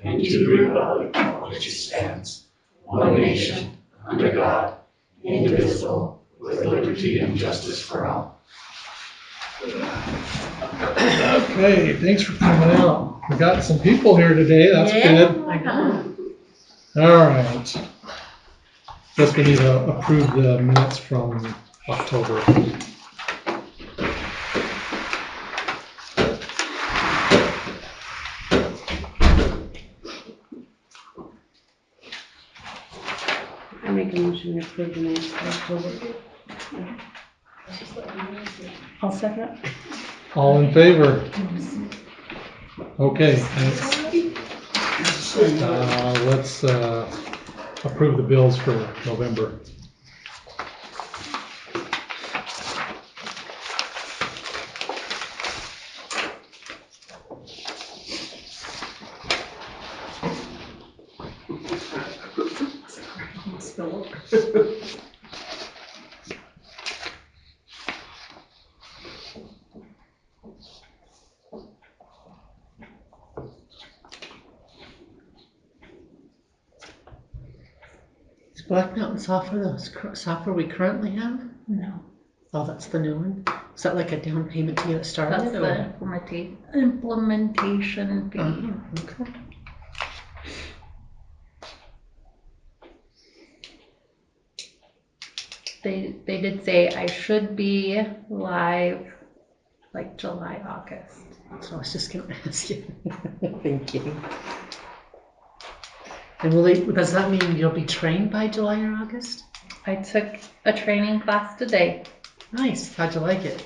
and to the republic for which it stands, one nation, under God, indivisible, with liberty and justice for all. Okay, thanks for coming out. We got some people here today, that's good. I know. All right. Guess we need to approve the minutes from October. I make a motion to approve the minutes for October. I'll second it. All in favor? Okay, thanks. Let's approve the bills for November. Is Black Mountain software the software we currently have? No, Oh, that's the new one? Is that like a down payment to get it started? that's or- the implementation fee. Oh, okay. They did say I should be live like July, August. So I was just gonna ask you. Thank you. And does that mean you'll be trained by July or August? I took a training class today. Nice. How'd you like it?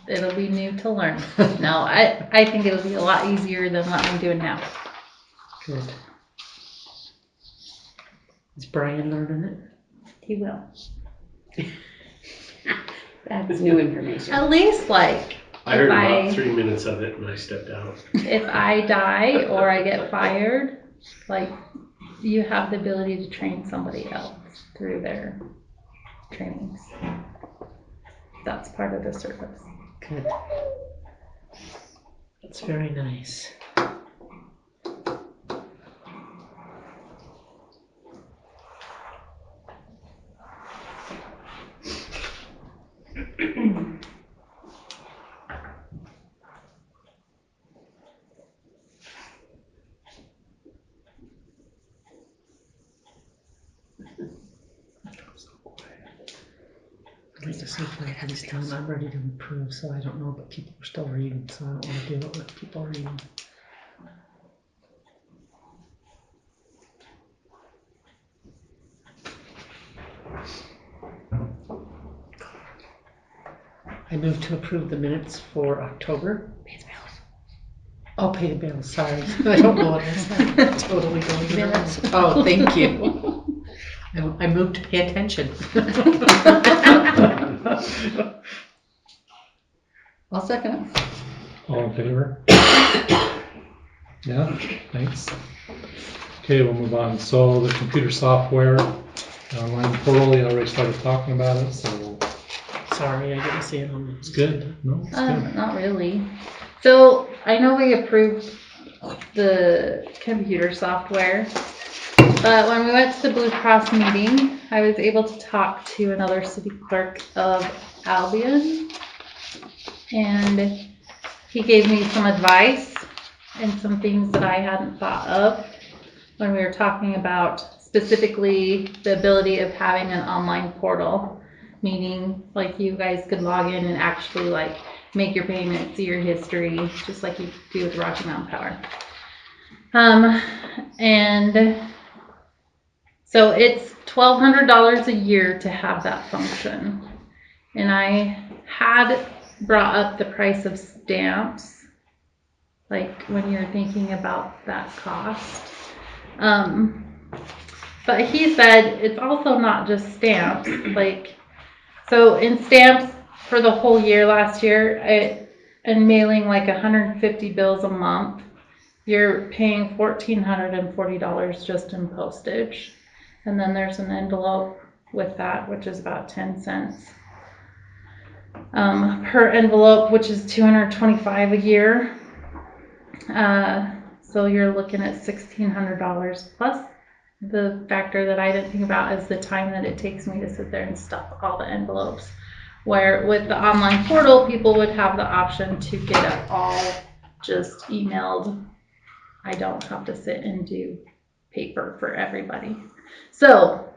It'll be new to learn. No, I think it'll be a lot easier than what I'm doing now. Good. Is Brian learning it? He will. That's new information. At least like I heard if about 3 minutes of it and I stepped out. if I die or I get fired, like you have the ability to train somebody else through their trainings. That's part of the service. Good. That's very nice. I'd like to see if everybody's done. I'm ready to approve, so I don't know, but people are still reading, so I don't want to do it with people reading. I move to approve the minutes for October. Pay the bills. Oh, pay the bills, sorry. I don't know what I said. Totally going to Minutes. Oh, thank you. I moved to pay attention. I'll second it. All in favor? Yeah, thanks. Okay, we'll move on. So the computer software, online portal, you already started talking about it, so Sorry, I didn't see it on. it's good. No, it's good. Not really. So I know we approved the computer software, but when we went to the Blue Cross meeting, I was able to talk to another city clerk of Albion, and he gave me some advice and some things that I hadn't thought of when we were talking about specifically the ability of having an online portal, meaning like you guys could log in and actually like make your payments, see your history, just like you do with Rocky Mountain Power. And so it's $1,200 a year to have that function. And I had brought up the price of stamps, like when you're thinking about that cost. But he said it's also not just stamps, like, so in stamps for the whole year last year, and mailing like 150 bills a month, you're paying $1,440 just in postage. And then there's an envelope with that, which is about 10 cents per envelope, which is $225 a year. So you're looking at $1,600 plus the factor that I didn't think about is the time that it takes me to sit there and stuff all the envelopes. Where with the online portal, people would have the option to get it all just emailed. I don't have to sit and do paper for everybody. So,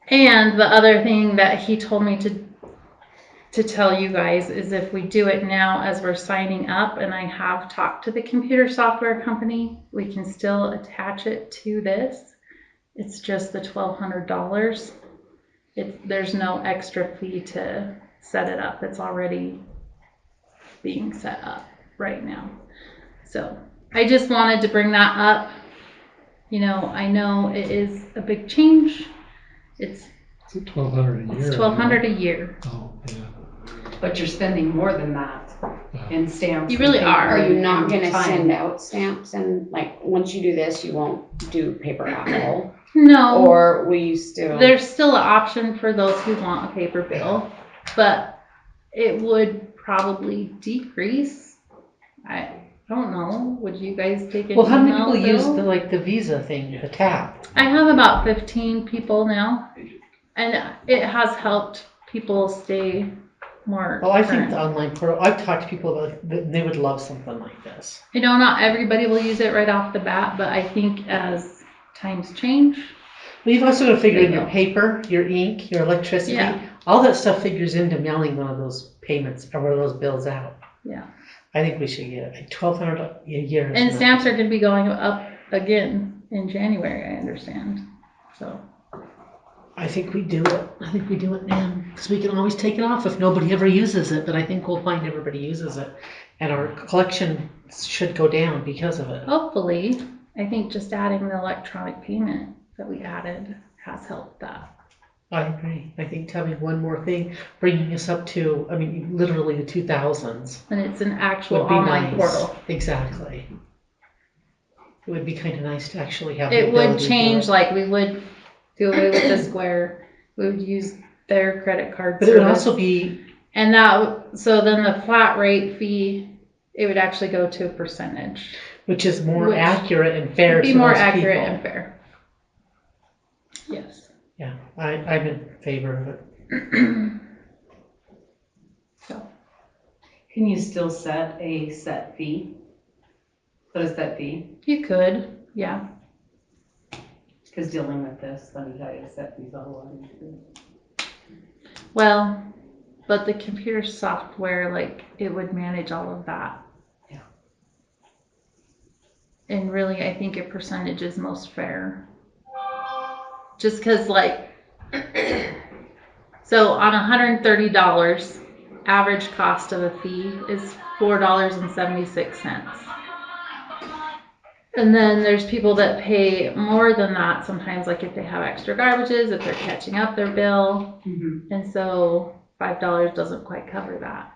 and the other thing that he told me to tell you guys is if we do it now as we're signing up, and I have talked to the computer software company, we can still attach it to this. It's just the $1,200. There's no extra fee to set it up. It's already being set up right now. So I just wanted to bring that up. You know, I know it is a big change. It's Is it $1,200 a year? It's $1,200 a year. Oh, yeah. But you're spending more than that in stamps. You really and paper are. Are you and not gonna time. send out stamps and like, once you do this, you won't do paper at all? No, Or will you still? there's still an option for those who want a paper bill, but it would probably decrease. I don't know. Would you guys take an Well, how many email people use bill? the Visa thing, the tap? I have about 15 people now, and it has helped people stay more Well, I think current. the online portal, I've talked to people that they would love something like this. I know not everybody will use it right off the bat, but I think as times change, But you've also got to figure There in you your go. paper, your ink, your electricity. Yeah. All that stuff figures into mailing one of those payments or one of those bills out. Yeah. I think we should get it. $1,200 a year. is and not- stamps are going to be going up again in January, I understand. So. I think we do it. I think we do it now. Because we can always take it off if nobody ever uses it. But I think we'll find everybody uses it. And our collection should go down because of it. Hopefully, I think just adding the electronic payment that we added has helped that. I agree. I think having one more thing, bringing us up to, I mean, literally the 2000s. And it's an actual Would be online nice. portal. Exactly. It would be kind of nice to actually have. the It would ability to do change, it. like we would do away with the Square. We would use their credit card But it would service. also be, And so then the flat rate fee, it would actually go to a percentage. which is more Which accurate and fair Be to more those accurate people. and fair. Yes. Yeah, I'm in favor of it. So, Can you still set a set fee? What is that fee? you could, yeah. Because dealing with this, let me tell you, set fees a whole lot. Well, but the computer software, like, it would manage all of that. Yeah. And really, I think a percentage is most fair. Just because, like, so on $130, average cost of a fee is $4.76. And then there's people that pay more than that sometimes, like if they have extra garbages, if they're catching up their bill. Mm-hmm. And so $5 doesn't quite cover that.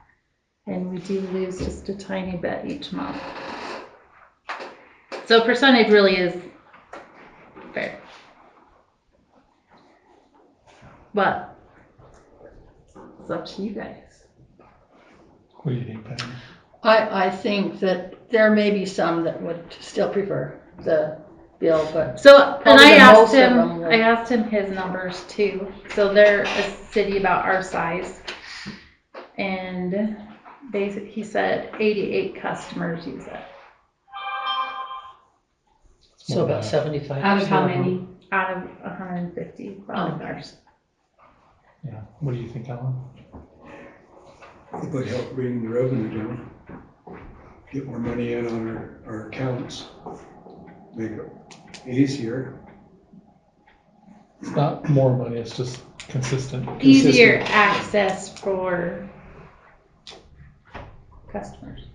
And we do lose just a tiny bit each month. So percentage really is fair. But it's up to you guys. What do you think, Patty? I think that there may be some that would still prefer the bill, but So, and Probably I the asked most of him, them will- I asked him his numbers too. So they're a city about our size. And he said 88 customers use it. So about 75%. Out of how many? Out of 150 volunteers. Yeah. What do you think, Alan? It would help bring the revenue down, get more money in on our accounts, make it easier. It's not more money, it's just consistent. Easier access for customers.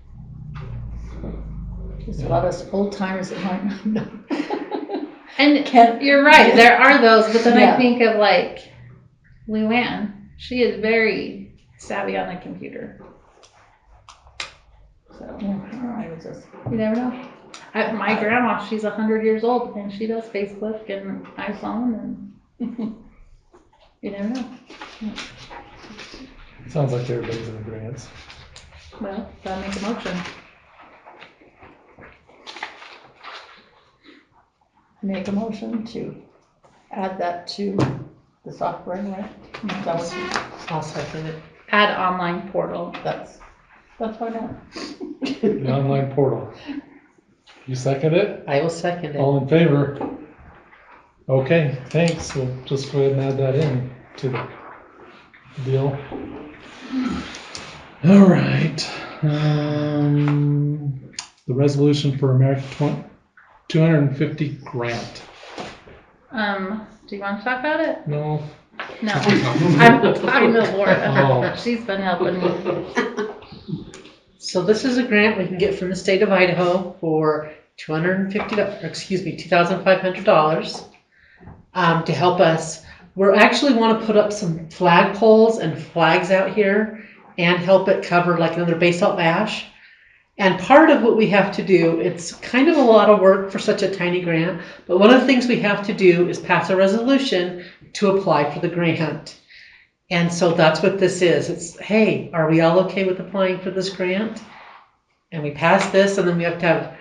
there's a lot of us old timers that might not know. And Can't- you're right, there are those, but then I Yeah. think of like Luann. She is very savvy on the computer. So I was just, you never know. My grandma, she's 100 years old and she does Facebook and iPhone and you never know. Sounds like everybody's in agreement. Well, gotta make a motion. make a motion to add that to the software, right? Is that what I'll second it. Add online portal. that's what I meant. The online portal. You second it? I will second it. All in favor? Okay, thanks. We'll just go ahead and add that in to the deal. All right. The resolution for America 250 grant. Do you want to talk about it? No. No. I'm talking to Laura. Oh. She's been helping me. So this is a grant we can get from the state of Idaho for $2,500 to help us. We actually want to put up some flag poles and flags out here and help it cover like another Basalt bash. And part of what we have to do, it's kind of a lot of work for such a tiny grant, but one of the things we have to do is pass a resolution to apply for the grant. And so that's what this is. It's, hey, are we all okay with applying for this grant? And we pass this, and then we have to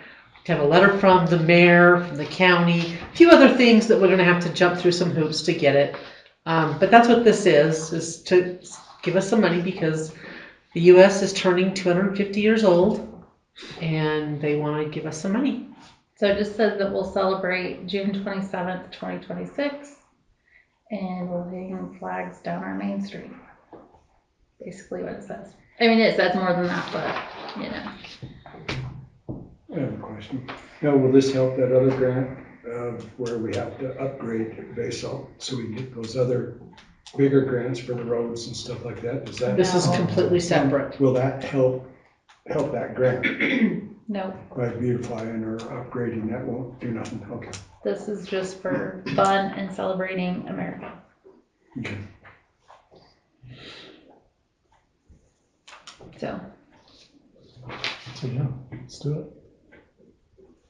have a letter from the mayor, from the county, a few other things that we're going to have to jump through some hoops to get it. But that's what this is to give us some money because the U.S. is turning 250 years old, and they want to give us some money. So it just says that we'll celebrate June 27th, 2026, and we'll hang flags down our main street. Basically what it says. I mean, it says more than that, but, you know. I have a question. Now, will this help that other grant where we have to upgrade Basalt so we can get those other bigger grants for the roads and stuff like that? Does that? This is completely separate. Will that help that grant No, by beautifying or upgrading? That won't do nothing. Okay. this is just for fun and celebrating America. Okay. So, So yeah, let's do it.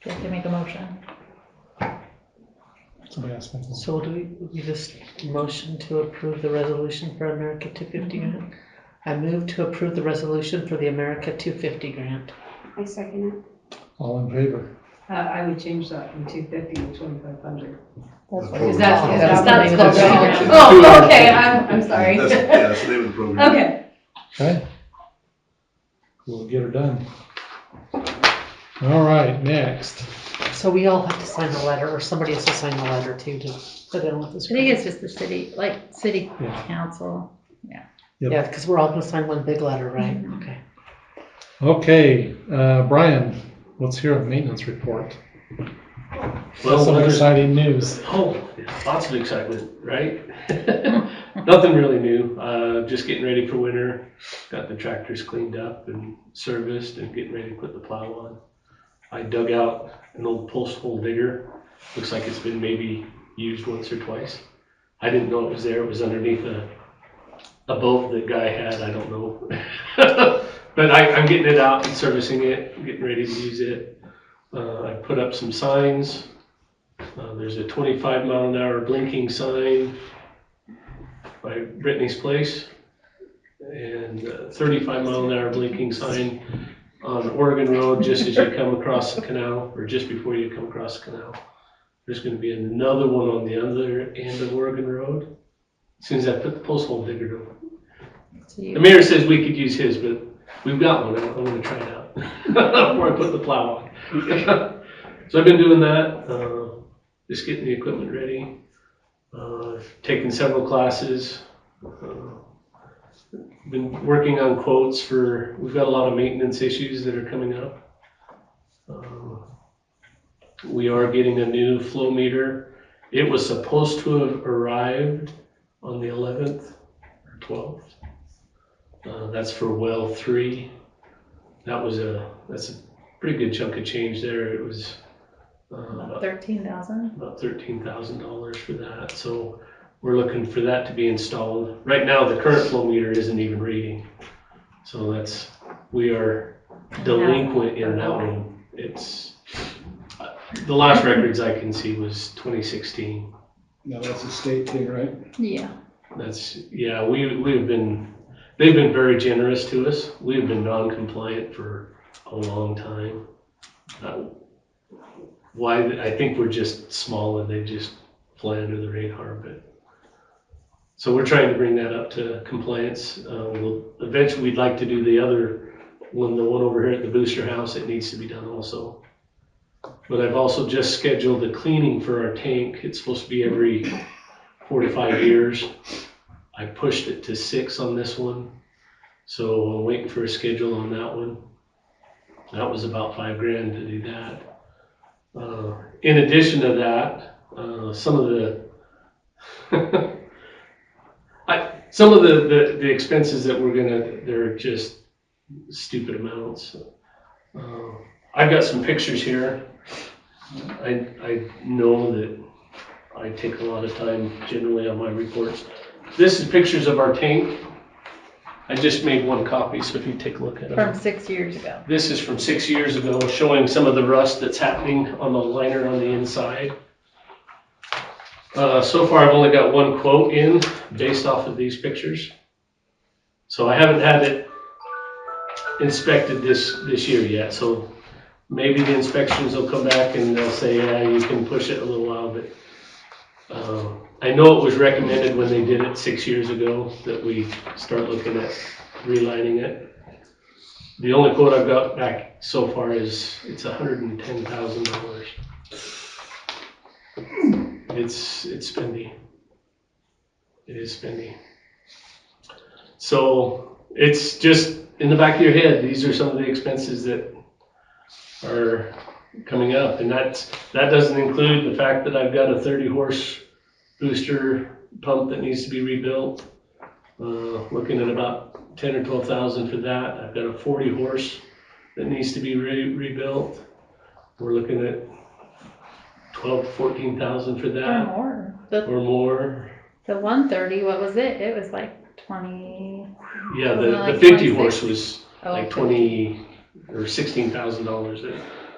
you have to make a motion. Somebody ask me. So do we just motion to approve the resolution for America 250 grant? I move to approve the resolution for the America 250 grant. I second it. All in favor? I would change that from 250 to 2,500. That's what Is it's that, called. is That's that, the that's name of the called program. Oh, okay, I'm sorry. That's the name of the program. Okay. Okay. We'll get her done. All right, next. So we all have to sign the letter, or somebody has to sign the letter too to put in with this. I think it's just the city, city Yeah. council. Yeah, because we're all going to sign one big letter, right? Mhm. Okay. Okay, Brian, let's hear a maintenance report. Well, Some there's- exciting news. Oh, lots of excitement, right? Nothing really new. Just getting ready for winter. Got the tractors cleaned up and serviced and getting ready to put the plow on. I dug out an old post hole digger. Looks like it's been maybe used once or twice. I didn't know it was there. It was underneath a boat that guy had. I don't know. But I'm getting it out and servicing it, getting ready to use it. I put up some signs. There's a 25-mile-an-hour blinking sign by Brittany's place, and a 35-mile-an-hour blinking sign on Oregon Road just as you come across the canal, or just before you come across the canal. There's going to be another one on the other end of Oregon Road as soon as I put the post hole digger to it. So The you, mayor says we could use his, but we've got one. I'm going to try it out before I put the plow on. So I've been doing that, just getting the equipment ready, taking several classes, been working on quotes for, we've got a lot of maintenance issues that are coming up. We are getting a new flow meter. It was supposed to have arrived on the 11th or 12th. That's for well 3. That's a pretty good chunk of change there. It was about 13,000. about $13,000 for that. So we're looking for that to be installed. Right now, the current flow meter isn't even reading. So we are delinquent in that one. It's, the last records I can see was 2016. Now, that's a state thing, right? Yeah. They've been very generous to us. We've been non-compliant for a long time. why, I think we're just small and they just fly under the radar, but. So we're trying to bring that up to compliance. Eventually we'd like to do the other one, the one over here at the booster house, it needs to be done also. But I've also just scheduled a cleaning for our tank. It's supposed to be every 4 to 5 years. I pushed it to 6 on this one. So I'm waiting for a schedule on that one. That was about $5,000 to do that. In addition to that, some of the expenses that they're just stupid amounts. I've got some pictures here. I know that I take a lot of time generally on my reports. This is pictures of our tank. I just made one copy, so if you take a look at it. From 6 years ago. This is from 6 years ago, showing some of the rust that's happening on the liner on the inside. So far, I've only got one quote in based off of these pictures. So I haven't had it inspected this year yet. So maybe the inspections will come back and they'll say, yeah, you can push it a little while. But I know it was recommended when they did it 6 years ago that we start looking at relining it. The only quote I've got back so far is it's $110,000. It's spendy. It is spendy. So it's just in the back of your head. These are some of the expenses that are coming up, and that doesn't include the fact that I've got a 30-horse booster pump that needs to be rebuilt. Looking at about 10 or 12,000 for that. I've got a 40-horse that needs to be rebuilt. We're looking at 12, 14,000 for Or that, more. or more. The 130, what was it? It was like 20. Yeah, Wasn't it the like 50 26? horse was like Okay. 20 or $16,000.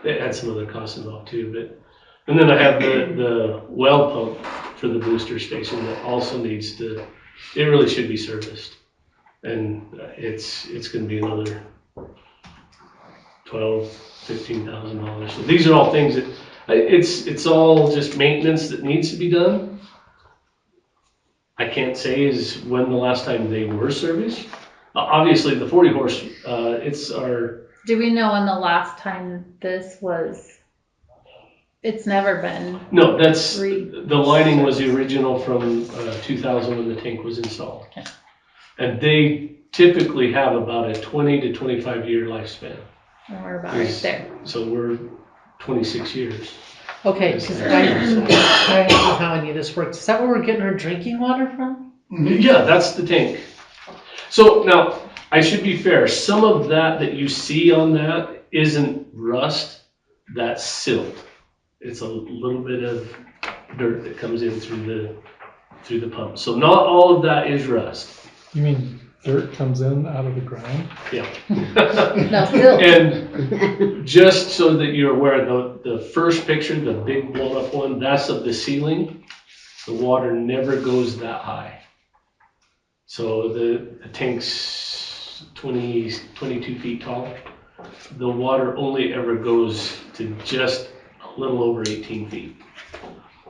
It had some other costs involved too, but. And then I have the well pump for the booster station that also needs to. It really should be serviced, and it's going to be another $12,000, $15,000. So these are all things that it's all just maintenance that needs to be done. I can't say is when the last time they were serviced. Obviously, the 40 horse, it's our. Do we know when the last time this was? It's never been. No, that's the lining was the original from 2000 when the tank was installed, Okay. and they typically have about a 20 to 25 year lifespan. And we're about right there. So we're 26 years. Okay, because I don't know how any of this works. Is that where we're getting our drinking water from? Yeah, that's the tank. So now, I should be fair, some of that you see on that isn't rust, that's silt. It's a little bit of dirt that comes in through the pump. So not all of that is rust. You mean dirt comes in out of the ground? Yeah. No, still. And just so that you're aware, the first picture, the big blown up one, that's of the ceiling. The water never goes that high. So the tank's 22 feet tall. The water only ever goes to just a little over 18 feet.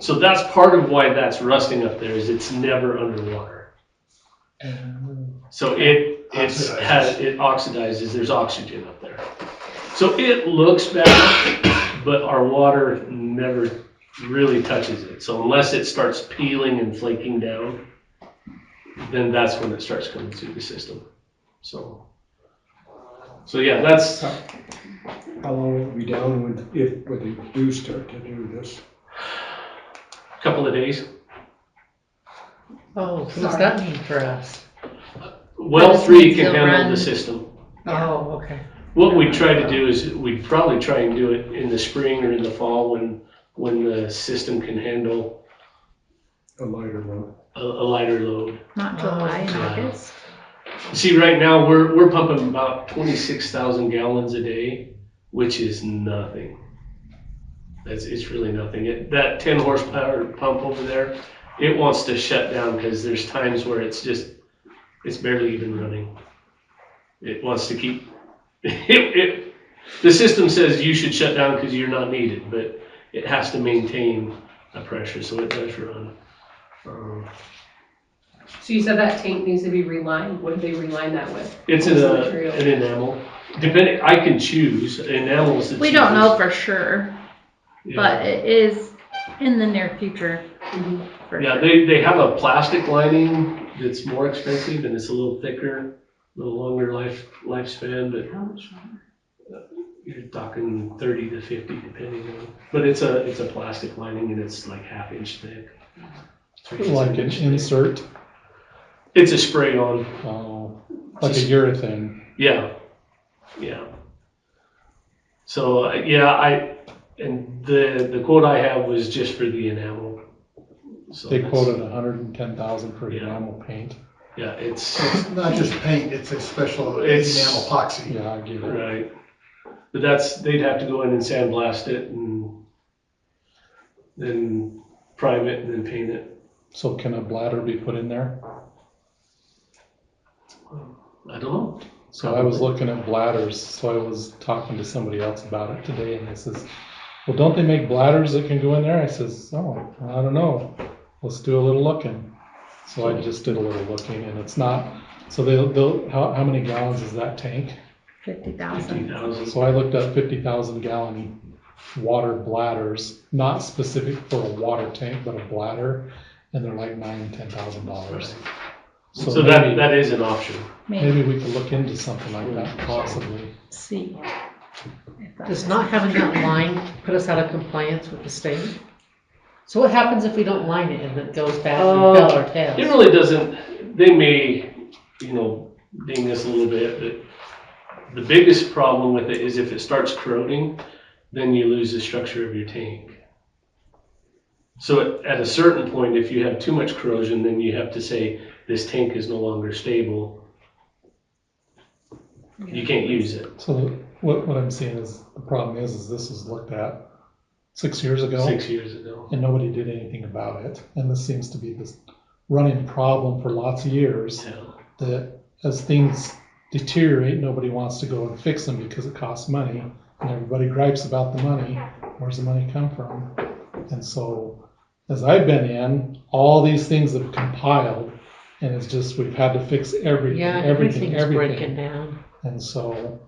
So that's part of why that's rusting up there, is it's never underwater. So it oxidizes, there's oxygen up there. So it looks bad, but our water never really touches it. So unless it starts peeling and flaking down, then that's when it starts coming through the system. So yeah, that's. How long will it be down when they do start to do this? A couple of days. Oh, what does that mean for us? Well, But it 3 needs can to handle run. the system. Oh, okay. What we try to do is we'd probably try and do it in the spring or in the fall when the system can handle A lighter one. a lighter load. Not July and Yeah. August. See, right now we're pumping about 26,000 gallons a day, which is nothing. It's really nothing. That 10 horsepower pump over there, it wants to shut down because there's times where it's barely even running. It wants to keep. The system says you should shut down because you're not needed, but it has to maintain a pressure, so it does run. So you said that tank needs to be relined. What do they reline that with? It's What's the an material? enamel. Depending, I can choose. Enamel is the We don't know cheapest. for sure, Yeah. but it is in the near future. Mhm. For Yeah, sure. they have a plastic lining that's more expensive and it's a little thicker, a little longer lifespan, but How much? you're talking 30 to 50 depending on, but it's a plastic lining and it's like half-inch thick. Like an insert, It's a spray on, like a urethane. yeah. So, and the quote I have was just for the enamel. So They that's- quoted 110,000 for Yeah. enamel paint. Yeah, it's, It's not just paint, it's a special It's- enamel epoxy. Yeah, I get it. right. But they'd have to go in and sandblast it and then prime it and then paint it. So can a bladder be put in there? I don't know. So I was looking at bladders, so I was talking to somebody else about it today, and they says, well, don't they make bladders that can go in there? I says, oh, I don't know. Let's do a little looking. So I just did a little looking, and it's not, so how many gallons is that tank? 50,000. 50,000. So I looked up 50,000 gallon water bladders, not specific for a water tank, but a bladder, and they're like $9,000-$10,000. So maybe, that is an option. maybe we could look into something like that, possibly. See. if that's- Does not having that line put us out of compliance with the state? So what happens if we don't line it and it goes bad and we fill our It tails? really doesn't, they may, ding us a little bit, but the biggest problem with it is if it starts corroding, then you lose the structure of your tank. So at a certain point, if you have too much corrosion, then you have to say, this tank is no longer stable. You can't use it. So what I'm seeing is, the problem is this was looked at 6 years ago. 6 years ago. And nobody did anything about it. And this seems to be this running problem for lots of years, Yeah. that as things deteriorate, nobody wants to go and fix them because it costs money, and everybody gripes about the money. Where's the money come from? And so, as I've been in, all these things have compiled, and it's just, we've had to fix everything, Yeah, everything. everything's breaking down. And so,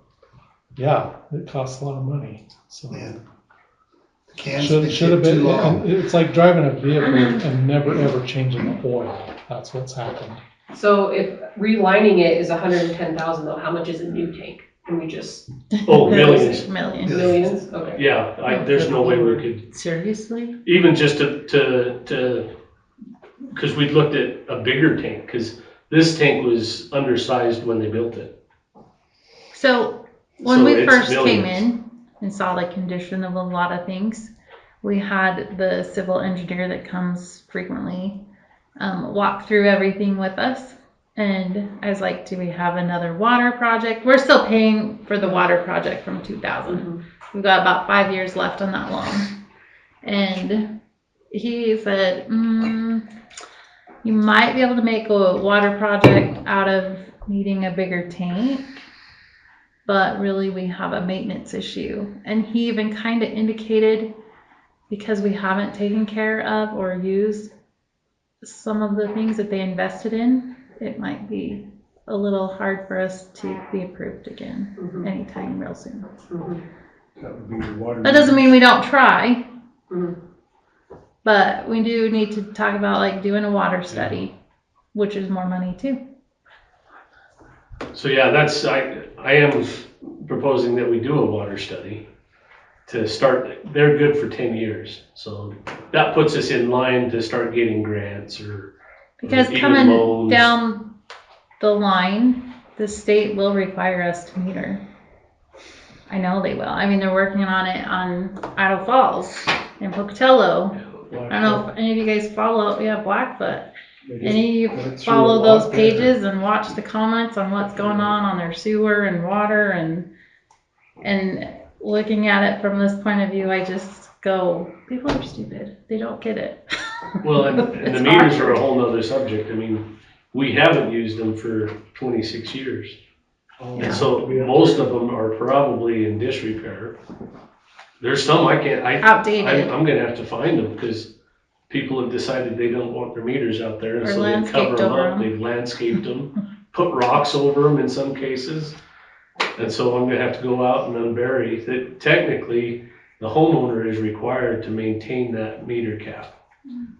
yeah, it costs a lot of money, so. Yeah. Cans Should have been, too long. and it's like driving a vehicle and never ever changing the oil. That's what's happened. So if relining it is 110,000 though, how much is a new tank? Can we just, Oh, millions. Million. millions? Okay. Yeah, there's no way we could, Seriously? even just to, because we looked at a bigger tank, because this tank was undersized when they built it. So when So we it's first came millions. in and saw the condition of a lot of things, we had the civil engineer that comes frequently walk through everything with us. And I was like, do we have another water project? We're still paying for the water project from 2000. We've got about 5 years left on that loan. And he said, you might be able to make a water project out of needing a bigger tank, but really we have a maintenance issue. And he even kind of indicated, because we haven't taken care of or used some of the things that they invested in, it might be a little hard for us to be approved again anytime real soon. That would be the water. That doesn't mean we don't try, Mhm. but we do need to talk about like doing a water study, which is more money too. So yeah, I am proposing that we do a water study to start. They're good for 10 years, so that puts us in line to start getting grants or Because even coming loans. down the line, the state will require us to meter. I know they will. I mean, they're working on it on Idaho Falls and Pocatello. I don't know if any of you guys follow, Blackfoot. Any of you follow those pages and watch the comments on what's going on their sewer and water and looking at it from this point of view, I just go, people are stupid. They don't get it. Well, and the It's meters hard. are a whole nother subject. I mean, we haven't used them for 26 years. And so most of them are probably in disrepair. There's some I can't, outdated, I'm gonna have to find them, because people have decided they don't want their meters out there, and Or so they cover landscaped them over up, 'em. they've landscaped them, put rocks over them in some cases. And so I'm gonna have to go out and unbury, that technically, the homeowner is required to maintain that meter cap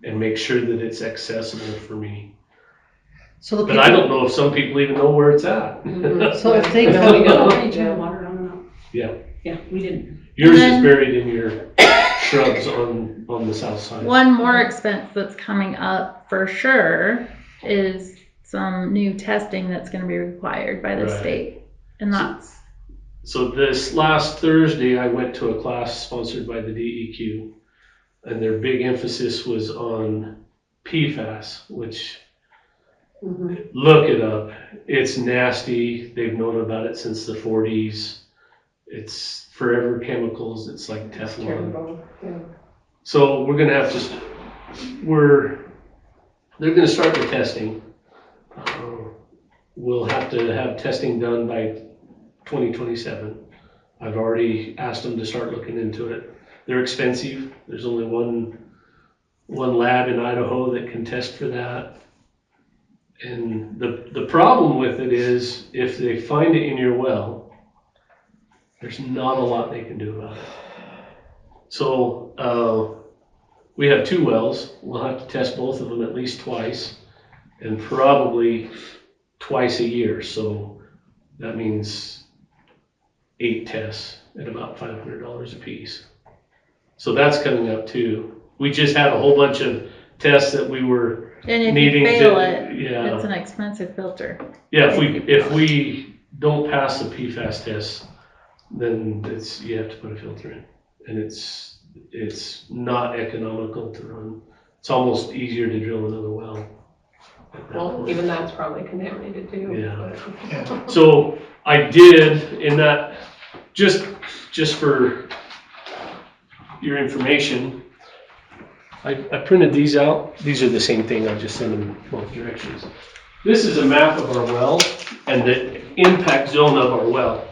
and make sure that it's accessible for me. So the But I people, don't know if some people even know where it's at. so if they There we come, go. Yeah, water on and off. Yeah. Yeah, we didn't. Yours And is then- buried in your shrubs on the south side. one more expense that's coming up for sure is some new testing that's gonna be required by the Right. state. And that's, So this last Thursday, I went to a class sponsored by the DEQ, and their big emphasis was on PFAS, which, look it up. It's nasty. They've known about it since the 40s. It's forever chemicals. It's like Teflon. So we're gonna have to, they're gonna start the testing. We'll have to have testing done by 2027. I've already asked them to start looking into it. They're expensive. There's only one lab in Idaho that can test for that. And the problem with it is, if they find it in your well, there's not a lot they can do about it. So we have 2 wells. We'll have to test both of them at least twice, and probably twice a year. So that means 8 tests at about $500 a piece. So that's coming up too. We just had a whole bunch of tests that we were and if needing you fail to, it, yeah. it's an expensive filter. Yeah, if we don't pass the PFAS test, then you have to put a filter in, and it's not economical to run. It's almost easier to drill another well. at that Well, point. even that's probably contaminated too. Yeah. but- So I did in that, just for your information, I printed these out. These are the same thing, I just sent them both directions. This is a map of our well and the impact zone of our well.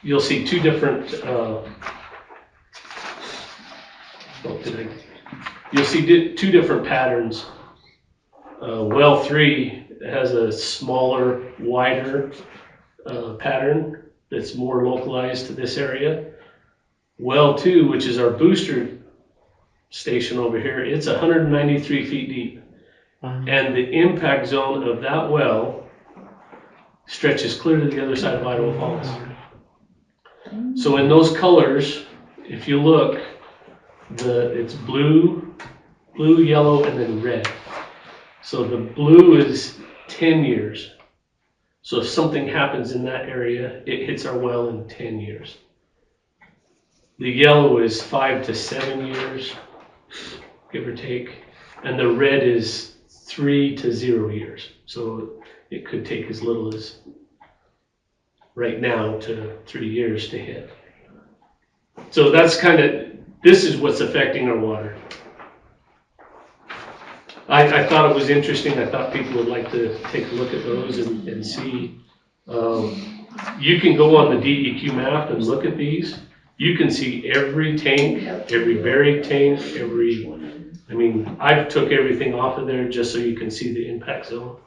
You'll see 2 different, you'll see 2 different patterns. Well 3 has a smaller, wider pattern that's more localized to this area. Well 2, which is our booster station over here, it's 193 feet deep. And the impact zone of that well stretches clear to the other side of Idaho Falls. So in those colors, if you look, it's blue, yellow, and then red. So the blue is 10 years. So if something happens in that area, it hits our well in 10 years. The yellow is 5 to 7 years, give or take. And the red is 3 to 0 years. So it could take as little as right now to 3 years to hit. So that's this is what's affecting our water. I thought it was interesting. I thought people would like to take a look at those and see. You can go on the DEQ map and look at these. You can see every tank, every buried tank, I've took everything off of there just so you can see the impact zone.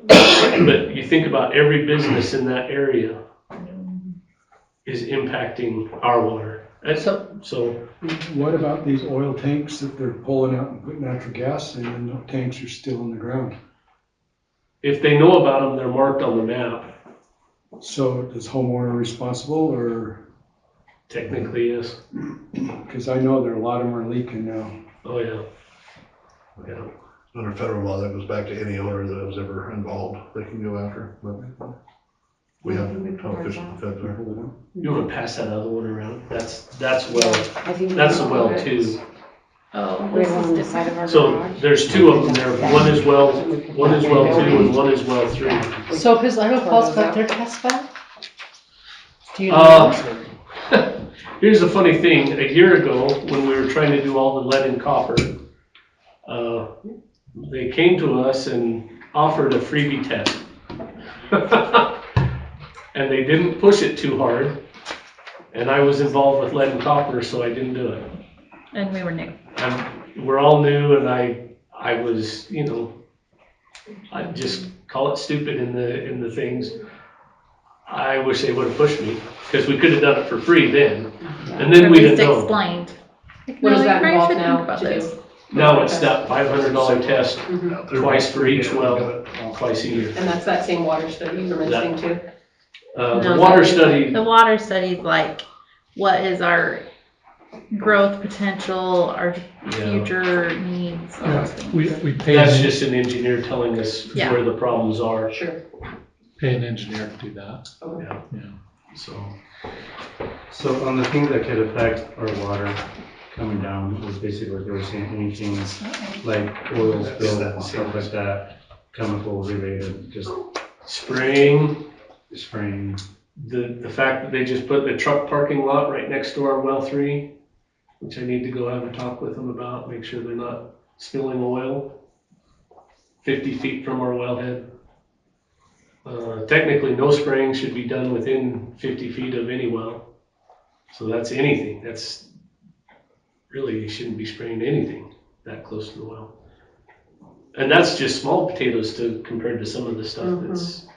But you think about every business in that area is impacting our water. So What about these oil tanks that they're pulling out and putting natural gas in, and the tanks are still in the ground? if they know about them, they're marked on the map. So is homeowner responsible, or, Technically, yes. because I know there are a lot of them are leaking now. Oh, yeah. Yeah. Under federal law, that goes back to any owner that was ever involved, they can go after, but we have no official feds there. You want to pass that other one around? That's well, I think that's a well too. Oh, We this have one on is the side different. of our So garage. there's 2 of them there. One is well 2 and one is well 3. so has Idaho Falls got their test back? Do you know? Here's the funny thing. A year ago, when we were trying to do all the lead and copper, they came to us and offered a freebie test. And they didn't push it too hard. And I was involved with lead and copper, so I didn't do it. And we were new. We're all new, and I was, you know, I just call it stupid in the things. I wish they would have pushed me, because we could have done it for free then, and Or then at we'd least have known. explained. Like, What no, does you that probably involve should now think about to this. do? Now it's that $500 test Out there. twice for each well, twice a year. And that's that same water study you were mentioning too? The No, water study, The water study's like, what is our growth potential, our future needs, all those things. We pay that's an, just an engineer telling us Yeah. where the problems are, Sure. pay an engineer to do that. so. So on the things that could affect our water coming down was basically what they were saying, anything like oil spill and stuff like that, chemical related, just Spraying, spraying. the fact that they just put the truck parking lot right next to our well 3, which I need to go have a talk with them about, make sure they're not spilling oil 50 feet from our wellhead. Technically, no spraying should be done within 50 feet of any well. So that's anything. That's really, you shouldn't be spraying anything that close to the well. And that's just small potatoes compared to some of the stuff that's,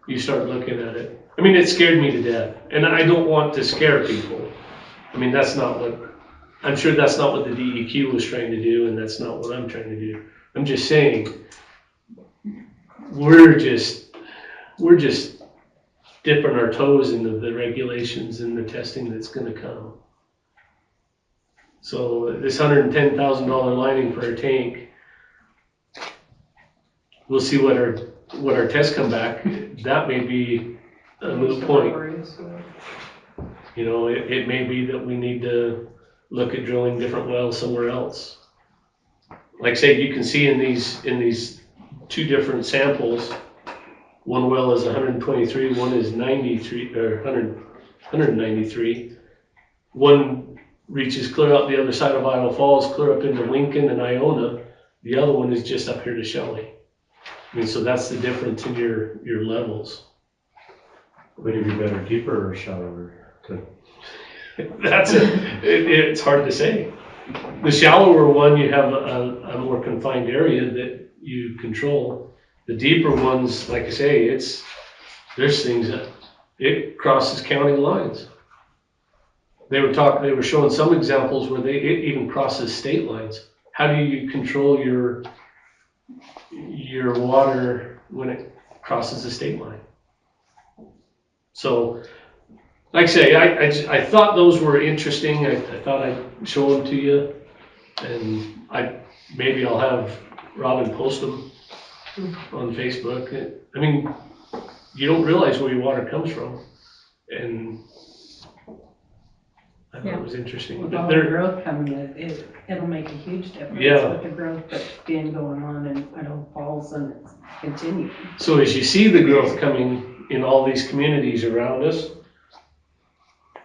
you start looking at it. I mean, it scared me to death. And I don't want to scare people. I mean, I'm sure that's not what the DEQ was trying to do, and that's not what I'm trying to do. I'm just saying, we're just dipping our toes into the regulations and the testing that's gonna come. So this $110,000 lining for our tank, we'll see what our tests come back. That may be a moot point. You know, it may be that we need to look at drilling different wells somewhere else. Like I say, you can see in these 2 different samples, one well is 123, one is 93, or 193. One reaches clear out the other side of Iowa Falls, clear up into Lincoln and Iona. The other one is just up here to Shelley. I mean, so that's the difference in your levels. Would it be better deeper or shallower? It's hard to say. The shallower one, you have a more confined area that you control. The deeper ones, like I say, there's things that it crosses county lines. They were showing some examples where it even crosses state lines. How do you control your water when it crosses the state line? So, like I say, I thought those were interesting. I thought I'd show them to you, and maybe I'll have Robin post them on Facebook. I mean, you don't realize where your water comes from, and I thought it was interesting. With But all the growth coming, it'll make a huge difference with the growth that's been going on in Idaho Falls, and it's continuing. So as you see the growth coming in all these communities around us,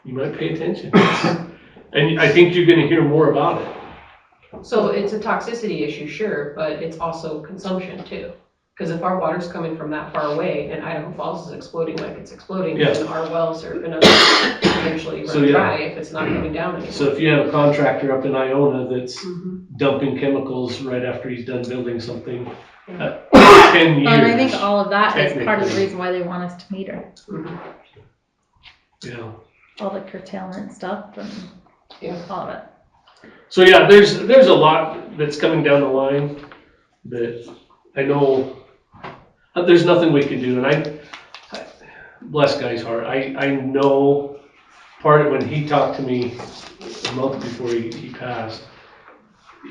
you might pay attention. And I think you're gonna hear more about it. So it's a toxicity issue, sure, but it's also consumption too. Because if our water's coming from that far away and Idaho Falls is exploding like it's exploding, Yeah. then our wells are gonna eventually So, run yeah. dry if it's not coming down anymore. So if you have a contractor up in Iona that's Mhm. dumping chemicals right after he's done building something, 10 years. And I think all of that is part of the technically. reason why they want us to meter, Mhm. Yeah. all the curtailment stuff and Yeah. all of it. So yeah, there's a lot that's coming down the line that I know there's nothing we can do, and I bless Guy's heart. I know part of when he talked to me a month before he passed,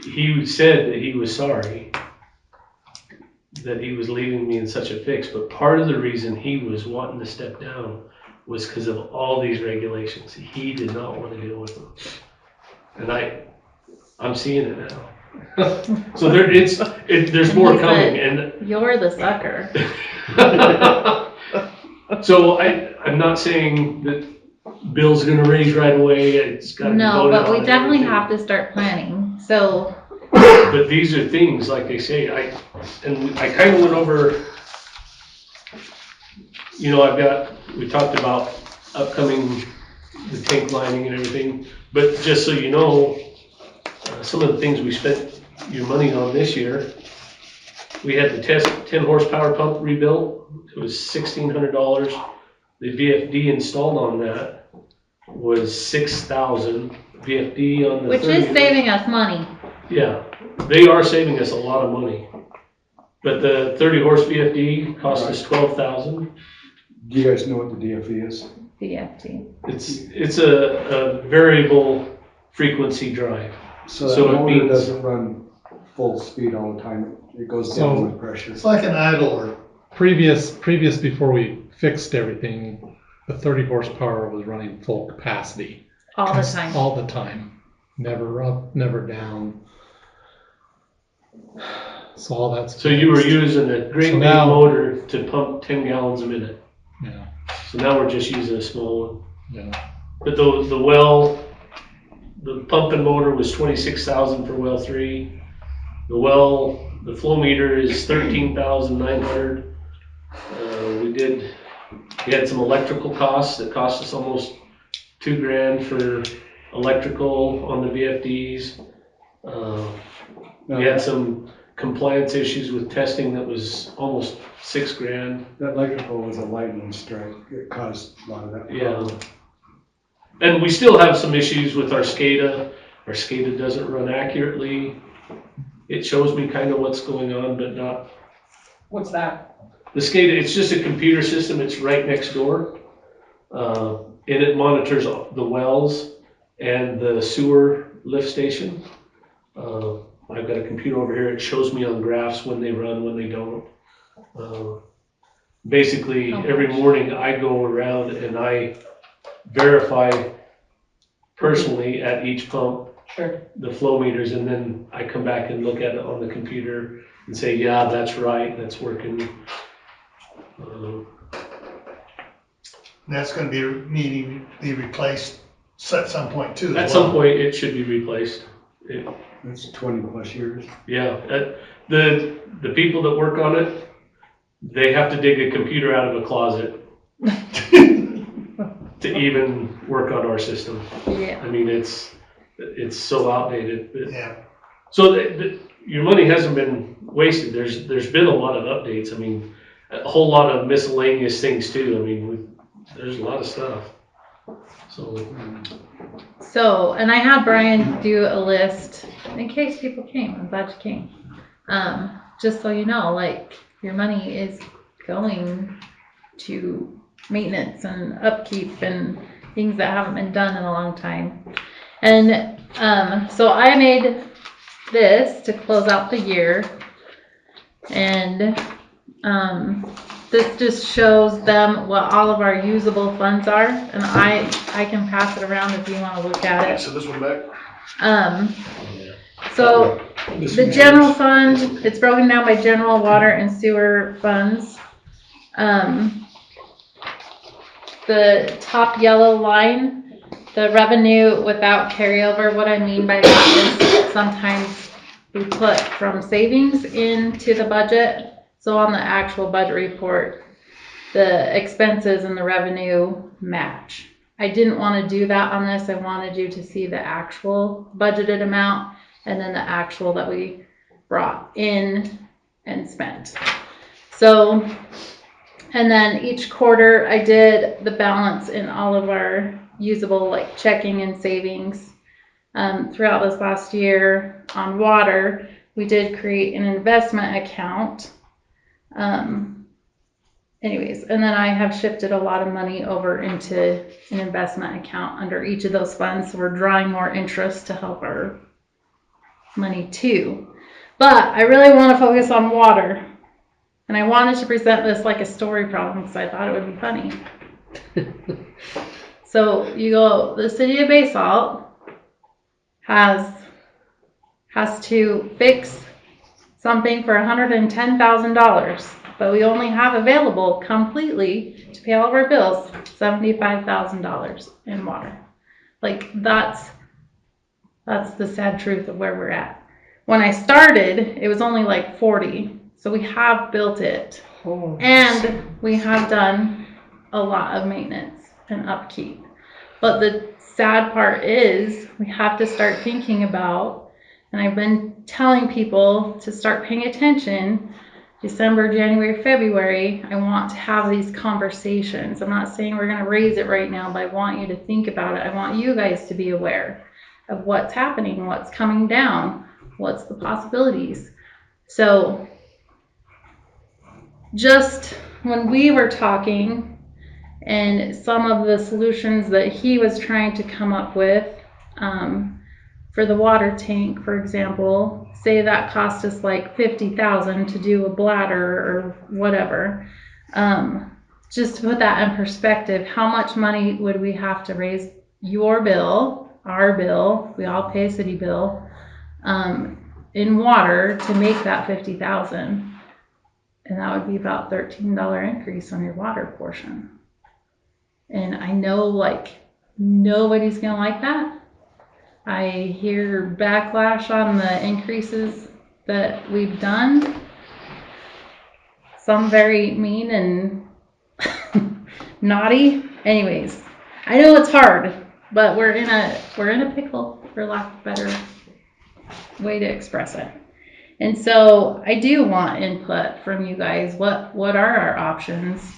he said that he was sorry that he was leaving me in such a fix, but part of the reason he was wanting to step down was because of all these regulations. He did not want to deal with them. And I'm seeing it now. So there's And more he coming, said, and You're the sucker. so I'm not saying that Bill's gonna raise right away. It's gotta be No, voted but on we and definitely everything. have to start planning, so. But these are things, like I say, I kind of went over, you know, we talked about upcoming the tank lining and everything. But just so you know, some of the things we spent your money on this year, we had the 10 horsepower pump rebuilt. It was $1,600. The VFD installed on that was $6,000. VFD on the Which 30 is saving us money. Yeah, they are saving us a lot of money. But the 30 horse VFD cost us $12,000. Do you guys know what the DFE is? VFD. It's a variable frequency drive. So So that it motor means- doesn't run full speed all the time. It goes So- down with pressure. It's like an idler. Previous before we fixed everything, the 30 horsepower was running full capacity. All the time. All the time. Never up, never down. So all that's. So you were using a great So big now- motor to pump 10 gallons a minute. Yeah, So now we're just using a small one. yeah. But the pumping motor was 26,000 for well 3. The flow meter is 13,900. We had some electrical costs that cost us almost $2,000 for electrical on the VFDs. We had some compliance issues with testing that was almost $6,000. That electrical was a lightning strike. It caused a lot of that Yeah. problem. And we still have some issues with our SCADA. Our SCADA doesn't run accurately. It shows me kind of what's going on, but not. What's that? The SCADA, it's just a computer system. It's right next door. And it monitors the wells and the sewer lift station. I've got a computer over here. It shows me on graphs when they run, when they don't. Basically, every morning I go around and I verify personally at each pump Sure. the flow meters, and then I come back and look at it on the computer and say, yeah, that's right, that's working. That's gonna be needing to be replaced at some point too. At some point, it should be replaced. That's 20 plus years. Yeah, the people that work on it, they have to dig a computer out of a closet to even work on our system. Yeah. I mean, it's so outdated. Yeah. So your money hasn't been wasted. There's been a lot of updates. I mean, a whole lot of miscellaneous things too. I mean, there's a lot of stuff. So, and I had Brian do a list in case people came. I'm glad you came. Just so you know, like, your money is going to maintenance and upkeep and things that haven't been done in a long time. And so I made this to close out the year, and this just shows them what all of our usable funds are, and I can pass it around if you want to look at it. So this one back? So the general fund, it's broken down by general, water, and sewer funds. The top yellow line, the revenue without carryover, what I mean by that is sometimes we put from savings into the budget. So on the actual budget report, the expenses and the revenue match. I didn't want to do that on this. I wanted you to see the actual budgeted amount and then the actual that we brought in and spent. So, and then each quarter I did the balance in all of our usable, like, checking and savings. Throughout this last year on water, we did create an investment account. Anyways, and then I have shifted a lot of money over into an investment account under each of those funds. So we're drawing more interest to help our money too. But I really want to focus on water. And I wanted to present this like a story problem because I thought it would be funny. So you go, the city of Basalt has to fix something for $110,000, but we only have available completely to pay all of our bills $75,000 in water. Like, that's the sad truth of where we're at. When I started, it was only like 40, so we have built it, and we have done a lot of maintenance and upkeep. But the sad part is we have to start thinking about, and I've been telling people to start paying attention, December, January, February, I want to have these conversations. I'm not saying we're going to raise it right now, but I want you to think about it. I want you guys to be aware of what's happening, what's coming down, what's the possibilities. So just when we were talking and some of the solutions that he was trying to come up with, for the water tank, for example, say that cost us like $50,000 to do a bladder or whatever. Just to put that in perspective, how much money would we have to raise your bill, our bill, we all pay a city bill, in water to make that $50,000? And that would be about $13 increase on your water portion. And I know like nobody's gonna like that. I hear backlash on the increases that we've done. Some very mean and naughty. Anyways, I know it's hard, but we're in a pickle, for lack of a better way to express it. And so I do want input from you guys. What are our options?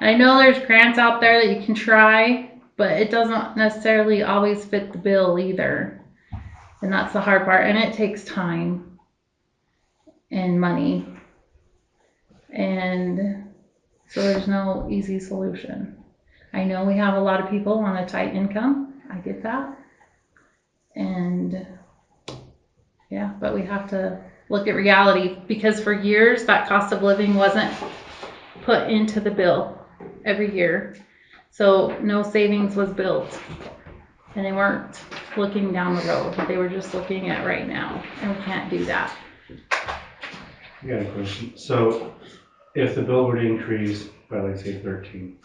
And I know there's grants out there that you can try, but it doesn't necessarily always fit the bill either. And that's the hard part. And it takes time and money. And so there's no easy solution. I know we have a lot of people on a tight income. I get that. And yeah, but we have to look at reality, because for years that cost of living wasn't put into the bill every year. So no savings was built, and they weren't looking down the road. They were just looking at right now, and we can't do that. I got a question. So if the bill were to increase by, like, say 13,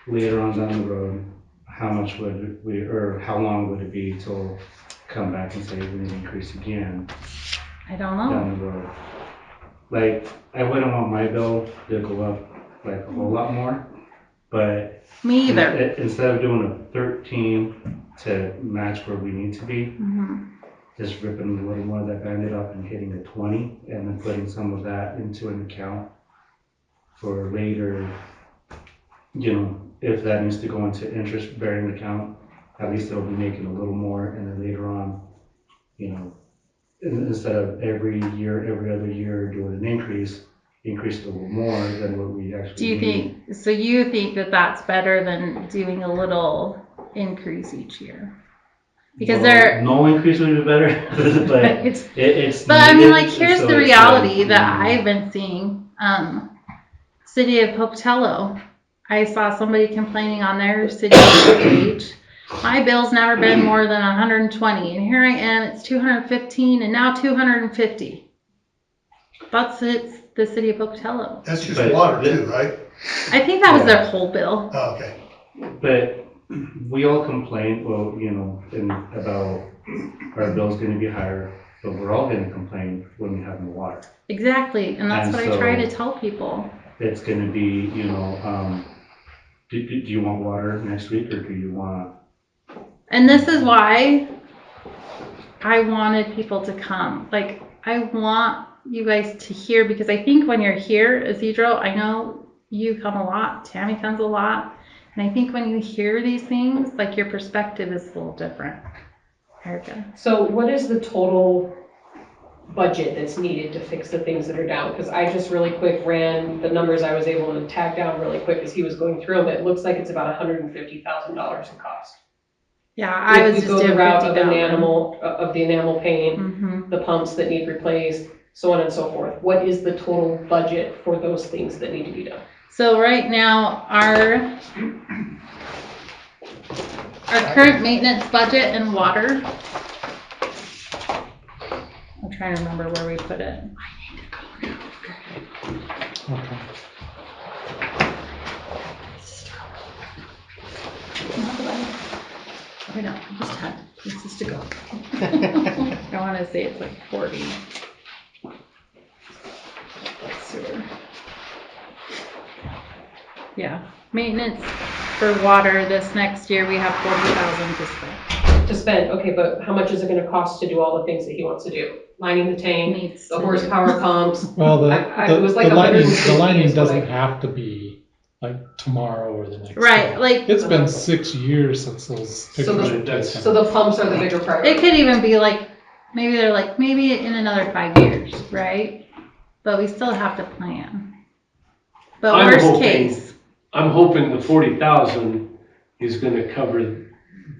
later on down the road, how much would we, or how long would it be till come back and say we need to increase again? I don't know. Down the road. Like, I wouldn't want my bill to go up like a whole lot more, but Me either. Instead of doing a 13 to match where we need to be, just ripping a little more of that Band-Aid up and hitting a 20, and then putting some of that into an account for later, you know, if that needs to go into interest-bearing account, at least it'll be making a little more, and then later on, you know, instead of every year, every other year doing an increase it a little more than what we actually Do you need. think, so you think that that's better than doing a little increase each year? Because Well, no increase would be better, but it's But I mean, like, needed, here's so the it's reality like, that I've been seeing. City of Pocatello, I saw somebody complaining on their city page. My bill's never been more than 120, and here I am, it's 215, and now 250. It's the city of Pocatello. That's just But water too, right? I think that was their whole bill. Oh, okay. But we all complain, well, you know, about our bill's gonna be higher, but we're all gonna complain when we have no water. Exactly, and that's And what I try to tell people. It's gonna be, you know, do you want water next week, or do you want? And this is why I wanted people to come. Like, I want you guys to hear, because I think when you're here, Isidro, I know you come a lot, Tammy comes a lot, and I think when you hear these things, like, your perspective is a little different. Erica? So what is the total budget that's needed to fix the things that are down? Because I just really quick ran the numbers I was able to tag down really quick as he was going through them. It looks like it's about $150,000 in cost. Yeah, I was If we just go doing the route of 50,000. the enamel paint, Mm-hmm. the pumps that need replaced, so on and so forth. What is the total budget for those things that need to be done? So right now, our current maintenance budget and water, I'm trying to remember where we put it. Okay. I know, I just had places to go. I want to say it's like 40. Sewer. Yeah, maintenance for water this next year, we have 40,000 to spend. To spend, okay, but how much is it gonna cost to do all the things that he wants to do? Lining the tank, Needs the to do. horsepower pumps? Well, It was like the lighting 150 is what doesn't I- have to be like tomorrow or the next Right, day. like, It's been 6 years since those So pictures the- were taken. So the pumps are the bigger priority? it could even be like, maybe they're like, maybe in another 5 years, right? But we still have to plan. But I'm worst hoping- case, I'm hoping the 40,000 is gonna cover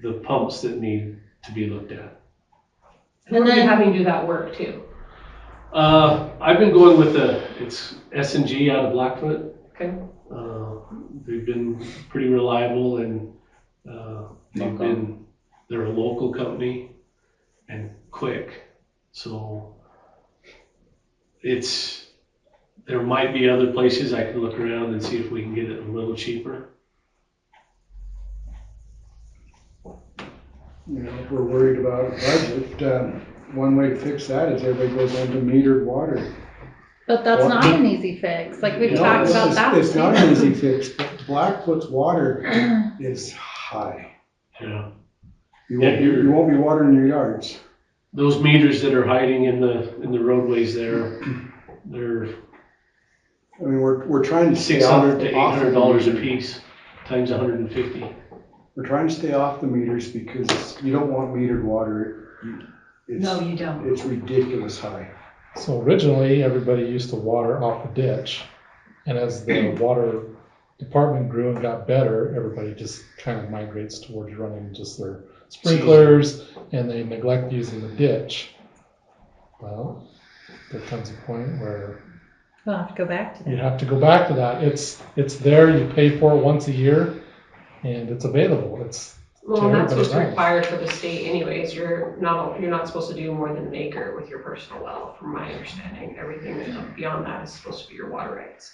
the pumps that need to be looked at. Who are we then- having do that work too? I've been going with it's S&G out of Blackfoot. Okay. They've been pretty reliable and, they're a local company and quick. So there might be other places I can look around and see if we can get it a little cheaper. You know, if we're worried about a budget, one way to fix that is everybody goes into metered water. but that's not an easy fix, like we've No, talked about It's- that. It's not too. an easy fix, but Blackfoot's water is high. Yeah. You won't be watering your yards. Those meters that are hiding in the roadways there, they're I mean, we're trying to stay $600 to off the $800 a meter. piece, times 150. We're trying to stay off the meters because you don't want metered water. No, you don't. It's ridiculous high. So originally, everybody used to water off a ditch, and as the water department grew and got better, everybody just kind of migrates towards running just their sprinklers, and they neglect using the ditch. Well, there comes a point where We'll have to go back to you that. have to go back to that. It's there, you pay for it once a year, and it's available. Well, and that's everybody what's runs. required for the state anyways, you're not supposed to do more than an acre with your personal well, from my understanding. Everything that beyond that is supposed to be your water rights,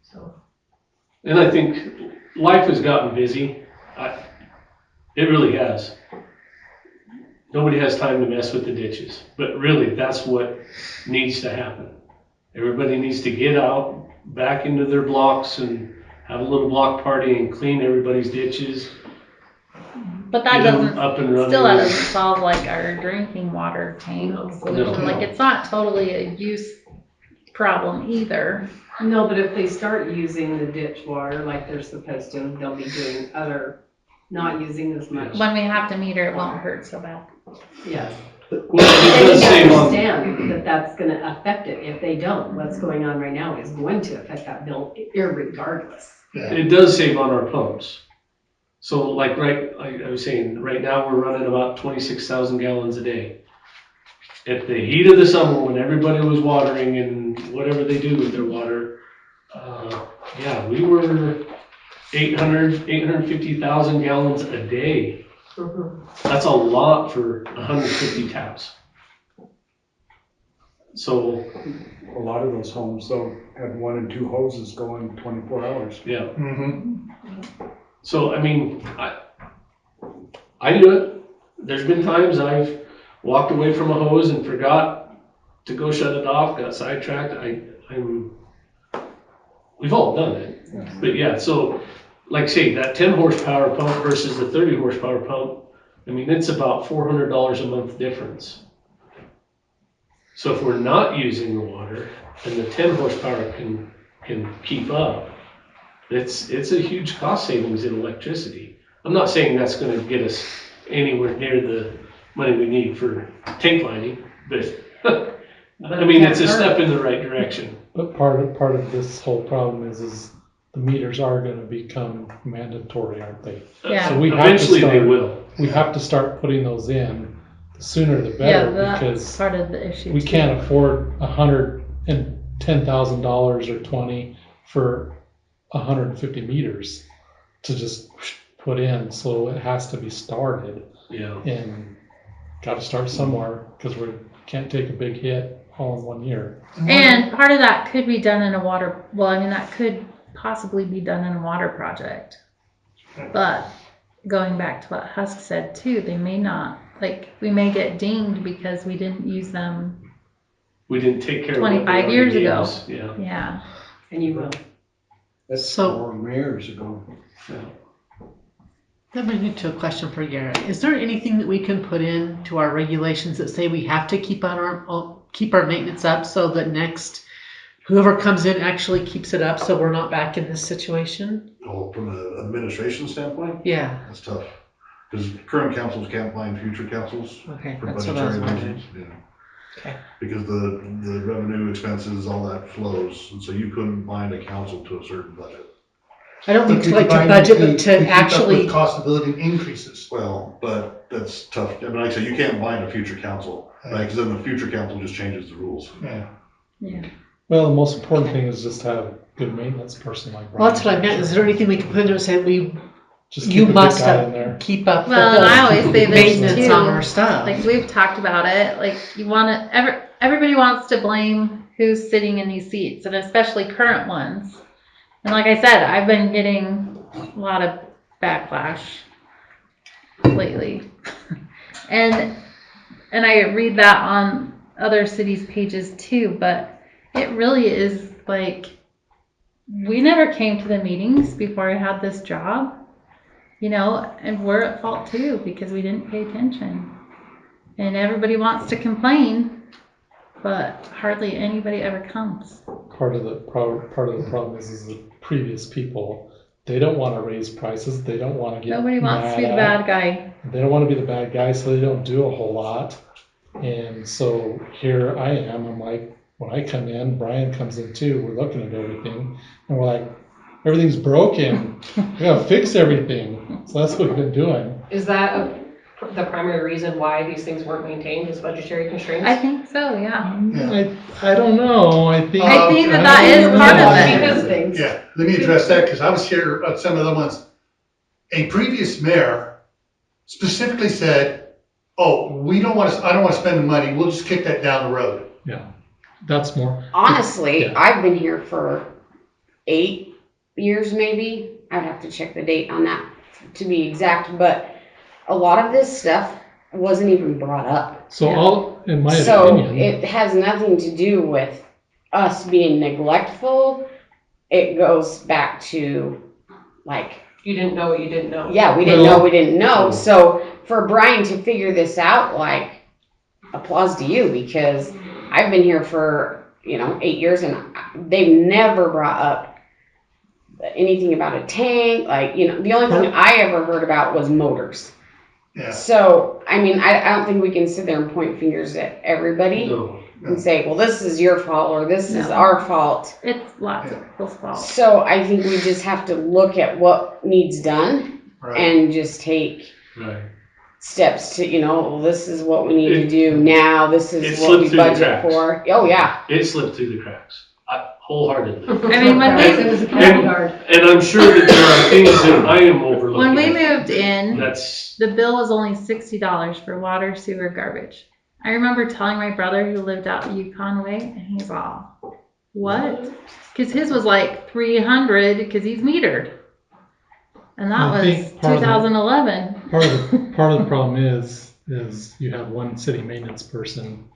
so. And I think life has gotten busy. It really has. Nobody has time to mess with the ditches, but really, that's what needs to happen. Everybody needs to get out, back into their blocks and have a little block party and clean everybody's ditches. But that Get 'em doesn't, up and running. still that doesn't solve like our drinking water tank solution, No. like it's not totally a use problem either. No, but if they start using the ditch water like they're supposed to, they'll be doing not using as much. When we have to meter, it won't hurt so bad. Yes. Well, it They does need to save on, understand that that's gonna affect it. If they don't, what's going on right now is going to affect that bill irregardless. it does save on our pumps. So like I was saying, right now we're running about 26,000 gallons a day. At the heat of the summer, when everybody was watering and whatever they do with their water, we were 850,000 gallons a day. That's a lot for 150 taps. So, A lot of those homes though have 1 and 2 hoses going 24 hours. yeah. Mm-hmm. So, I mean, I do it. There's been times I've walked away from a hose and forgot to go shut it off, got sidetracked. We've all done it. But yeah, so like say that 10 horsepower pump versus the 30 horsepower pump, I mean, it's about $400 a month difference. So if we're not using the water and the 10 horsepower can keep up, it's a huge cost savings in electricity. I'm not saying that's gonna get us anywhere near the money we need for tank lining, but I mean, it's a step in the right direction. But part of this whole problem is the meters are gonna become mandatory, aren't they? Yeah. So we have to Eventually they start- will. We have to start putting those in, the sooner the Yeah, better, that's because part of the issue. we too. can't afford $110,000 or 20 for 150 meters to just put in, so it has to be started, Yeah. and gotta start somewhere, because we can't take a big hit all in 1 year. And part of that could be done in a water, well, I mean, that could possibly be done in a water project. But going back to what Husk said too, they may not, like, we may get dinged because we didn't use them. We didn't take care of what they 25 already years gave ago. us. Yeah. Yeah. And you will. That's So- 4 mayors ago. That brings me to a question for Garrett. Is there anything that we can put in to our regulations that say we have to keep our maintenance up so that next whoever comes in actually keeps it up so we're not back in this situation? Well, from an administration standpoint, Yeah. that's tough. Because current councils can't bind future councils Okay, for that's what I was budgetary wondering. reasons. Yeah. Okay. Because the revenue expenses, all that flows, and so you couldn't bind a council to a certain budget. I don't think But to like to combine budget, but to to keep up actually. with cost of living increases. Well, but that's tough. I mean, like I said, you can't bind a future council, right? Because then the future council just changes the rules. Yeah. Well, the most important thing is just to have a good maintenance person like Brian. Well, that's what I meant. Is there anything we can put in there saying Just you keep a good must guy in there. keep up Well, and I always say this maintenance too. on our stuff? Like we've talked about it, like you want to, everybody wants to blame who's sitting in these seats, and especially current ones. And like I said, I've been getting a lot of backlash lately. and I read that on other cities' pages too, but it really is like, we never came to the meetings before I had this job, you know, and we're at fault too because we didn't pay attention. And everybody wants to complain, but hardly anybody ever comes. Part of the problem is the previous people. They don't want to raise prices. They don't want to get Nobody wants to be the bad guy. They don't want to be the bad guy, so they don't do a whole lot. And so here I am. I'm like, when I come in, Brian comes in too. We're looking at everything, and we're like, everything's broken. We gotta fix everything. So that's what we've been doing. Is that the primary reason why these things weren't maintained, is budgetary constraints? I think so, yeah. I don't know. I think that is part of it. Because things. Yeah, let me address that, because I was here at some of the ones. A previous mayor specifically said, oh, I don't want to spend the money, we'll just kick that down the road. Yeah, that's more. Honestly, Yeah. I've been here for 8 years maybe. I'd have to check the date on that to be exact, but a lot of this stuff wasn't even brought up. So in my So opinion, it has nothing to do with us being neglectful. It goes back to like, You didn't know what you didn't know. yeah, we didn't know, we didn't know. So for Brian to figure this out, like, applause to you, because I've been here for, 8 years and they've never brought up anything about a tank. Like, the only thing I ever heard about was motors. Yeah. So, I mean, I don't think we can sit there and point fingers at everybody No. and say, well, this is your fault or this is No. our fault. It's lots of people's fault. So I think we just have to look at what needs done Right. and just take Right. steps to, well, this is what we need to do now. This it is what slipped we through the budget cracks. for. Oh, yeah. It slipped through the cracks, wholeheartedly. I mean, when It we, was kind of hard. And I'm sure that there are things that I am overlooking. when we moved in, That's, the bill was only $60 for water, sewer, garbage. I remember telling my brother who lived out Yukon way, and he's all, what? Because his was like $300 because he's metered. And that I was think part of the- 2011. Part of the problem is you have one city maintenance person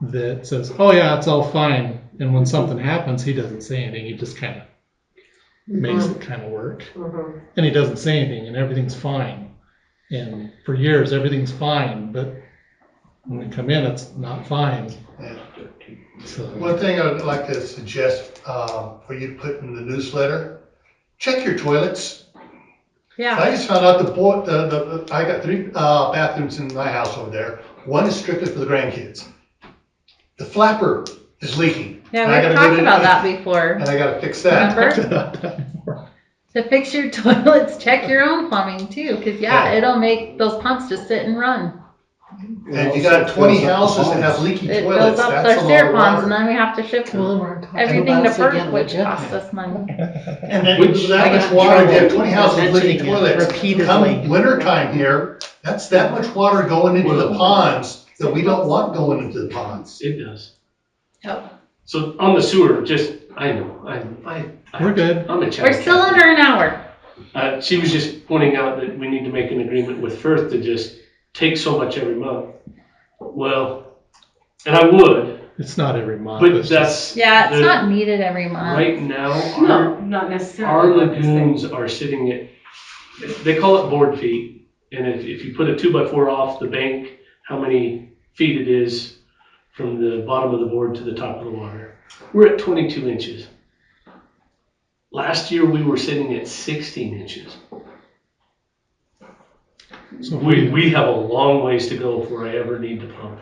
that says, oh yeah, it's all fine. And when something happens, he doesn't say anything. He just kind of makes it kind of work. Mhm. And he doesn't say anything and everything's fine. And for years, everything's fine. But when we come in, it's not fine. Yeah. So, One thing I'd like to suggest for you to put in the newsletter, check your toilets. Yeah. I just found out I got 3 bathrooms in my house over there. One is strictly for the grandkids. The flapper is leaking. Yeah, And I we've gotta talked go about to- that before. And I gotta fix that. Remember? To fix your toilets, check your own plumbing too, because Yeah. it'll make those pumps just sit and run. And you got 20 houses that have leaky It toilets, fills up that's their a lot stair of ponds, and water. then we have to ship Well, we're talking everything about to us Perth, again, which legit. costs us money. And then Which that I much got water, you have trouble 20 houses with leaky mentioning it toilets. repeatedly. Come winter time here, that's that much water going into the ponds that we don't want going into the ponds. it does. Oh. So on the sewer, I know, we're good. I'm a We're still under an hour. She was just pointing out that we need to make an agreement with Firth to just take so much every month. Well, and I would, It's not every month. but it's just- that's. Yeah, it's the- not needed every month. Right now, No, not necessarily. our I'm just saying. lagoons are sitting at they call it board feet. And if you put a 2x4 off the bank, how many feet it is from the bottom of the board to the top of the water. We're at 22 inches. Last year, we were sitting at 16 inches. So We have a long ways to go before I ever need to pump.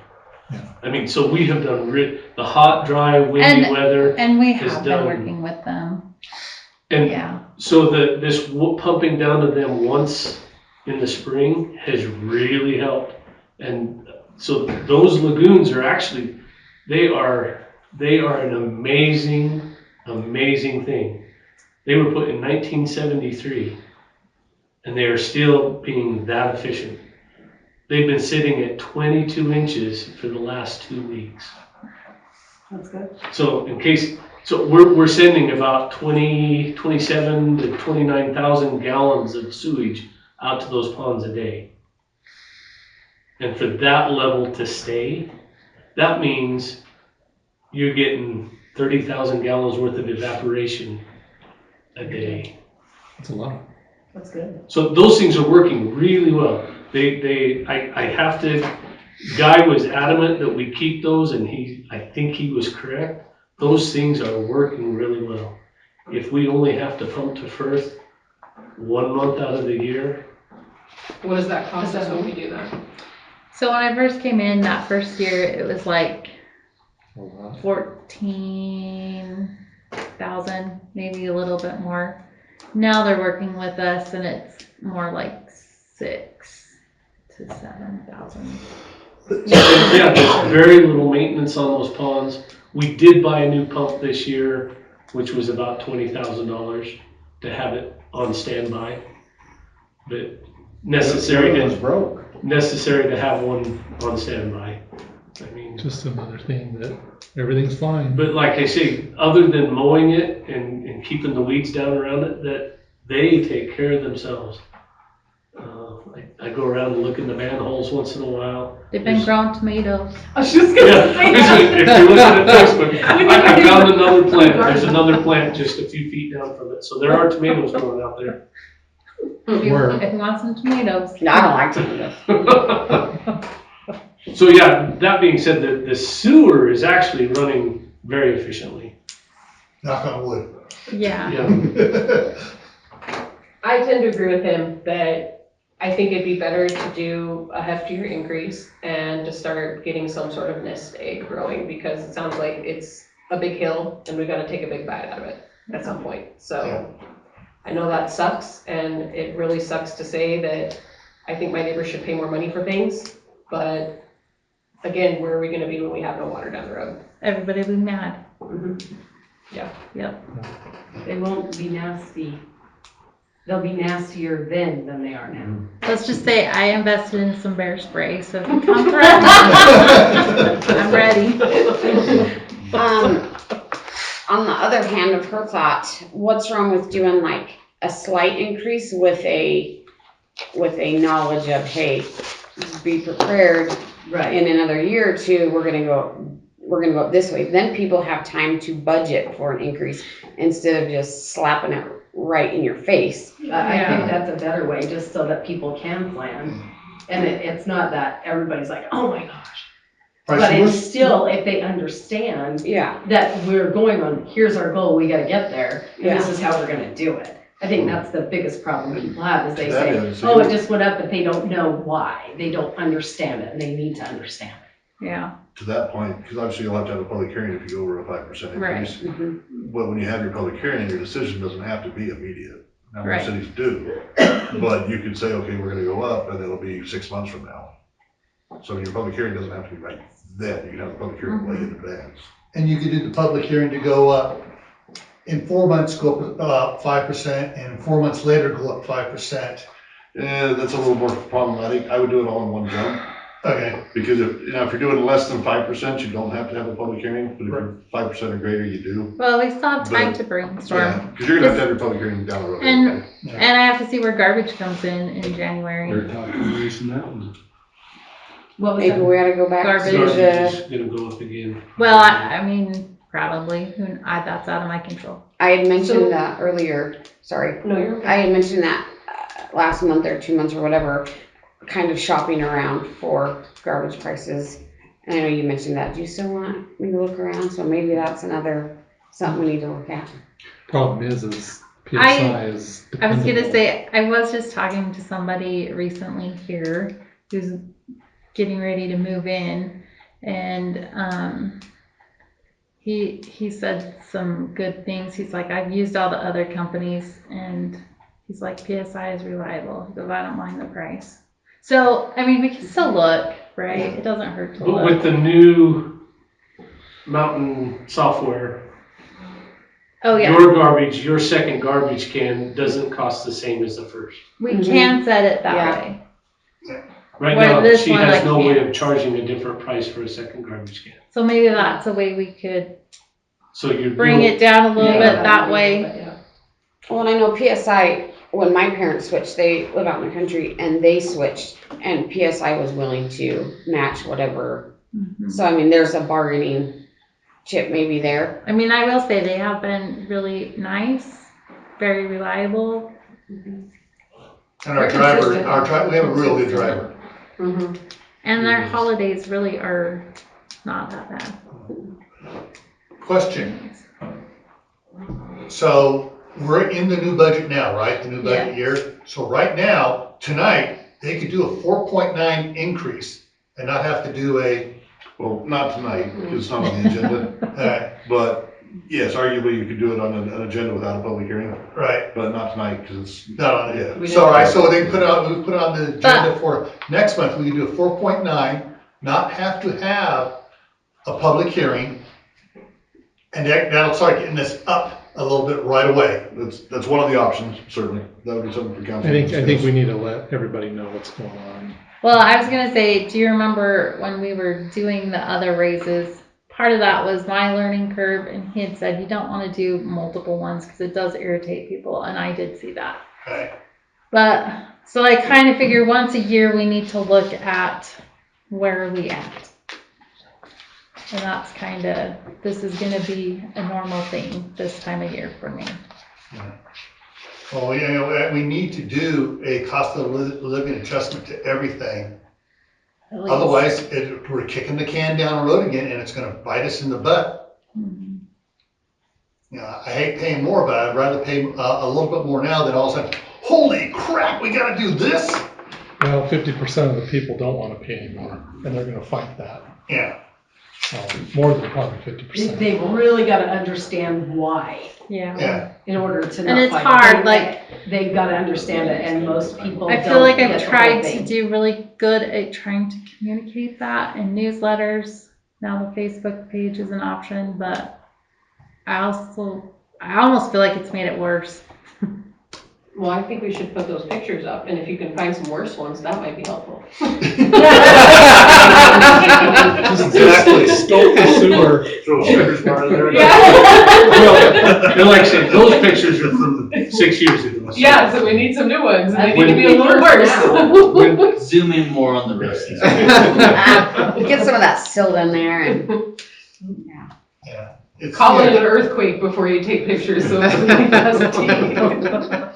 Yeah. I mean, so we have done the hot, dry, windy weather. And we is have done. been working with them. And Yeah. so this pumping down to them once in the spring has really helped. And so those lagoons are actually, they are an amazing thing. They were put in 1973 and they are still being that efficient. They've been sitting at 22 inches for the last 2 weeks. That's good. So we're sending about 27 to 29,000 gallons of sewage out to those ponds a day. And for that level to stay, that means you're getting 30,000 gallons worth of evaporation a day. That's a lot. That's good. So those things are working really well. Guy was adamant that we keep those, and I think he was correct. Those things are working really well. If we only have to pump to Firth 1 month out of the year. What does that cost us when we do that? So when I first came in that first year, it was like Oh, wow. 14,000, maybe a little bit more. Now they're working with us and it's more like 6,000 to 7,000. Yeah, there's very little maintenance on those ponds. We did buy a new pump this year, which was about $20,000 to have it on standby. But necessary to have one on standby. I mean, Just another thing that everything's fine. but like I say, other than mowing it and keeping the weeds down around it, that they take care of themselves. I go around and look in the manholes once in a while. They've been growing tomatoes. I was just gonna say that. If you're looking at Facebook, I found another plant. There's another plant just a few feet down from it. So there are tomatoes growing out there. If you want some tomatoes. No, I don't like tomatoes. So yeah, that being said, the sewer is actually running very efficiently. Knock on wood. Yeah. Yeah. I tend to agree with him that I think it'd be better to do a heftier increase and to start getting some sort of nest egg growing, because it sounds like it's a big hill and we gotta take a big bite out of it at some point. So I know that sucks, and it really sucks to say that I think my neighbors should pay more money for things, but again, where are we gonna be when we have no water down the road? Everybody will be mad. Yeah. Yep. They won't be nasty. They'll be nastier then than they are now. Let's just say I invested in some bear spray, so if you come threatening, I'm ready. On the other hand of her thought, what's wrong with doing like a slight increase with a knowledge of, hey, be prepared. Right. In another year or two, we're gonna go up this way. Then people have time to budget for an increase instead of just slapping it right in your face. I think that's a better way, just so that people can plan. And it's not that everybody's like, oh my gosh. Right, But so it's what's- still, if they understand Yeah. that we're going on, here's our goal, we gotta get there, and this Yeah. is how we're gonna do it. I think that's the biggest problem people have, is they That say, is, oh, it just went up, but they don't know why. They don't understand it, and they need to understand it. Yeah. To that point, because obviously you'll have to have a public hearing if you go over a 5% increase. But when you have your public hearing, your decision doesn't have to be immediate. Now, most Right. cities do, but you could say, okay, we're gonna go up, and it'll be 6 months from now. So your public hearing doesn't have to be right then, you can have a public hearing way in advance. And you could do the public hearing to go up, in 4 months, go up 5%, and 4 months later, go up 5%. That's a little more problematic, I would do it all in one jump, Okay, because if you're doing less than 5%, you don't have to have a public hearing, but if you're 5% or greater, you do. Well, we still have time But- to brainstorm. Because you're gonna have to have your public hearing down the road. And- anyway. And I have to see where garbage comes in January. They're talking raising that one. What was Maybe that? we ought to go back to Garbage. Garbage the, is gonna go up again. Well, I mean, probably. That's out of my control. I had mentioned that earlier, sorry. No, you're okay. I had mentioned that last month or 2 months or whatever, kind of shopping around for garbage prices. And I know you mentioned that. Do you still want me to look around? So maybe that's another, something we need to look at. Problem is PSI is I was gonna dependable. say, I was just talking to somebody recently here who's getting ready to move in, and he said some good things. He's like, I've used all the other companies, and he's like, PSI is reliable. He goes, I don't mind the price. So, I mean, we can still look, right? It doesn't hurt to But look. with the new mountain software, Oh, yeah. your second garbage can doesn't cost the same as the first. We can set it that Yeah. way. Right Where now, this she one I has no way can't. of charging a different price for a second garbage can. So maybe that's a way we could So you bring it down a little Yeah. bit that way. Yeah. Well, and I know PSI, when my parents switched, they live out in the country, and they switched, and PSI was willing to match whatever. Mhm. So, I mean, there's a bargaining chip maybe there. I mean, I will say they have been really nice, very reliable. And our driver, we have a real good driver. Mhm. And their holidays really are not that bad. Question, so we're in the new budget now, right? The new budget year. So right now, tonight, they could do a 4.9 increase and not have to do a, Well, not tonight, because it's not on the agenda, but yes, arguably you could do it on an agenda without a public hearing, right, but not tonight, because it's, not on yeah. it. So, all right, so they put on, we put on the agenda for next month, we can do a 4.9, not have to have a public hearing. And that'll start getting this up a little bit right away. That's one of the options, certainly. That would be something for council. I think we need to let everybody know what's going on. Well, I was gonna say, do you remember when we were doing the other raises? Part of that was my learning curve, and he had said you don't want to do multiple ones because it does irritate people, and I did see that. Okay. But, so I kind of figure once a year we need to look at where are we at. And that's kind of, this is gonna be a normal thing this time of year for me. Well, you know, we need to do a cost of living adjustment to everything. At least. Otherwise, we're kicking the can down the road again, and it's gonna bite us in the butt. Mhm. You know, I hate paying more, but I'd rather pay a little bit more now than all of a sudden, holy crap, we gotta do this? Well, 50% of the people don't want to pay anymore, and they're going to fight that. Yeah. So more than probably 50%. They've really gotta understand why Yeah. Yeah. in order to not And it's fight. hard, like, They've gotta understand it, and most people I don't feel like get I've the tried whole to thing. do really good at trying to communicate that in newsletters. Now the Facebook page is an option, but I almost feel like it's made it worse. Well, I think we should put those pictures up, and if you can find some worse ones, that might be helpful. Exactly. Scope the sewer. Throw a sticker spot in there. And like I said, those pictures are from 6 years ago. so- Yeah, so we need some new ones, and they When- need to be a little worse. When- Zoom in more on the roasting. Get some of that silt in there and, yeah. Yeah. It's- Call it yeah. an earthquake before you take pictures, so it's really positive.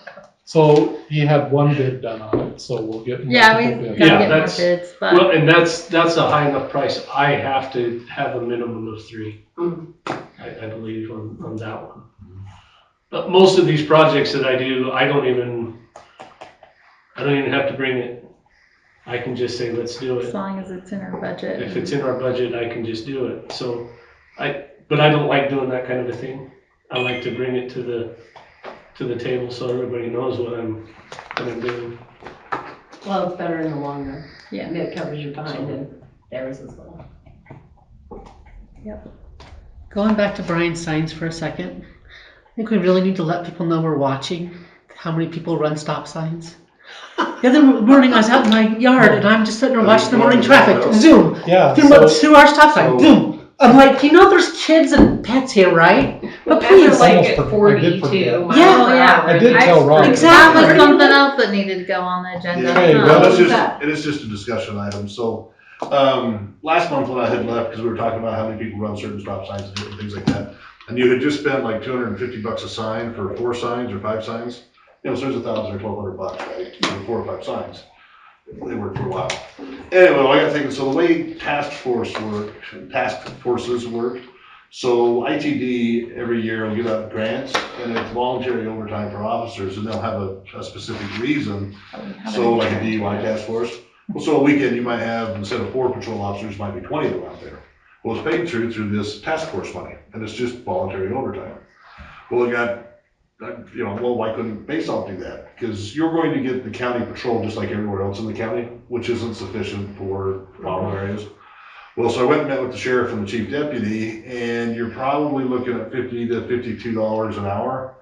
So he had one bid done on it, so we'll get Yeah, multiple we've bids. gotta Yeah, get more that's- bids, Well, but and that's a high enough price. I have to have a minimum of 3. I believe on that one. But most of these projects that I do, I don't even have to bring it. I can just say, let's do as it. long as it's in our budget. If it's in our budget, I can just do it. So but I don't like doing that kind of a thing. I like to bring it to the table so everybody knows what I'm doing. Well, it's better in the long run. Yeah. And it covers your time and theirs as well. Going back to Brian's signs for a second, I think we really need to let people know we're watching how many people run stop signs. The other morning I was out in my yard and I'm just sitting there watching the morning traffic. Zoom. Yeah, Boom, boom, so 2-hour stop sign. so- Boom. I'm like, you know, there's kids and pets here, right? But And they're please. like Almost at perfect. I 40 did forget. too. miles Yeah. per hour. I did tell Ron. That Exactly. was something else that needed to go on the agenda. Yeah, Hey, huh? well, was it's that? just, it is just a discussion item, so, last month when I had left, because we were talking about how many people run certain stop signs and different things like that, and you had just spent like $250 a sign for 4 signs or 5 signs, So there's $1,000 or $1,200, right? So 4 or 5 signs. They work for a while. Anyway, I got thinking, so the way task forces work, so ITD every year will give out grants, and it's voluntary overtime for officers, and they'll have a specific reason. So like a DUI task force. Well, so a weekend you might have, instead of 4 patrol officers, might be 20 of them out there. Well, it's paid through this task force money, and it's just voluntary overtime. Well, it got, well, why couldn't Basalt do that? Because you're going to get the county patrol just like everywhere else in the county, which isn't sufficient for problem areas. Well, so I went and met with the sheriff and the chief deputy, and you're probably looking at $50 to $52 an hour,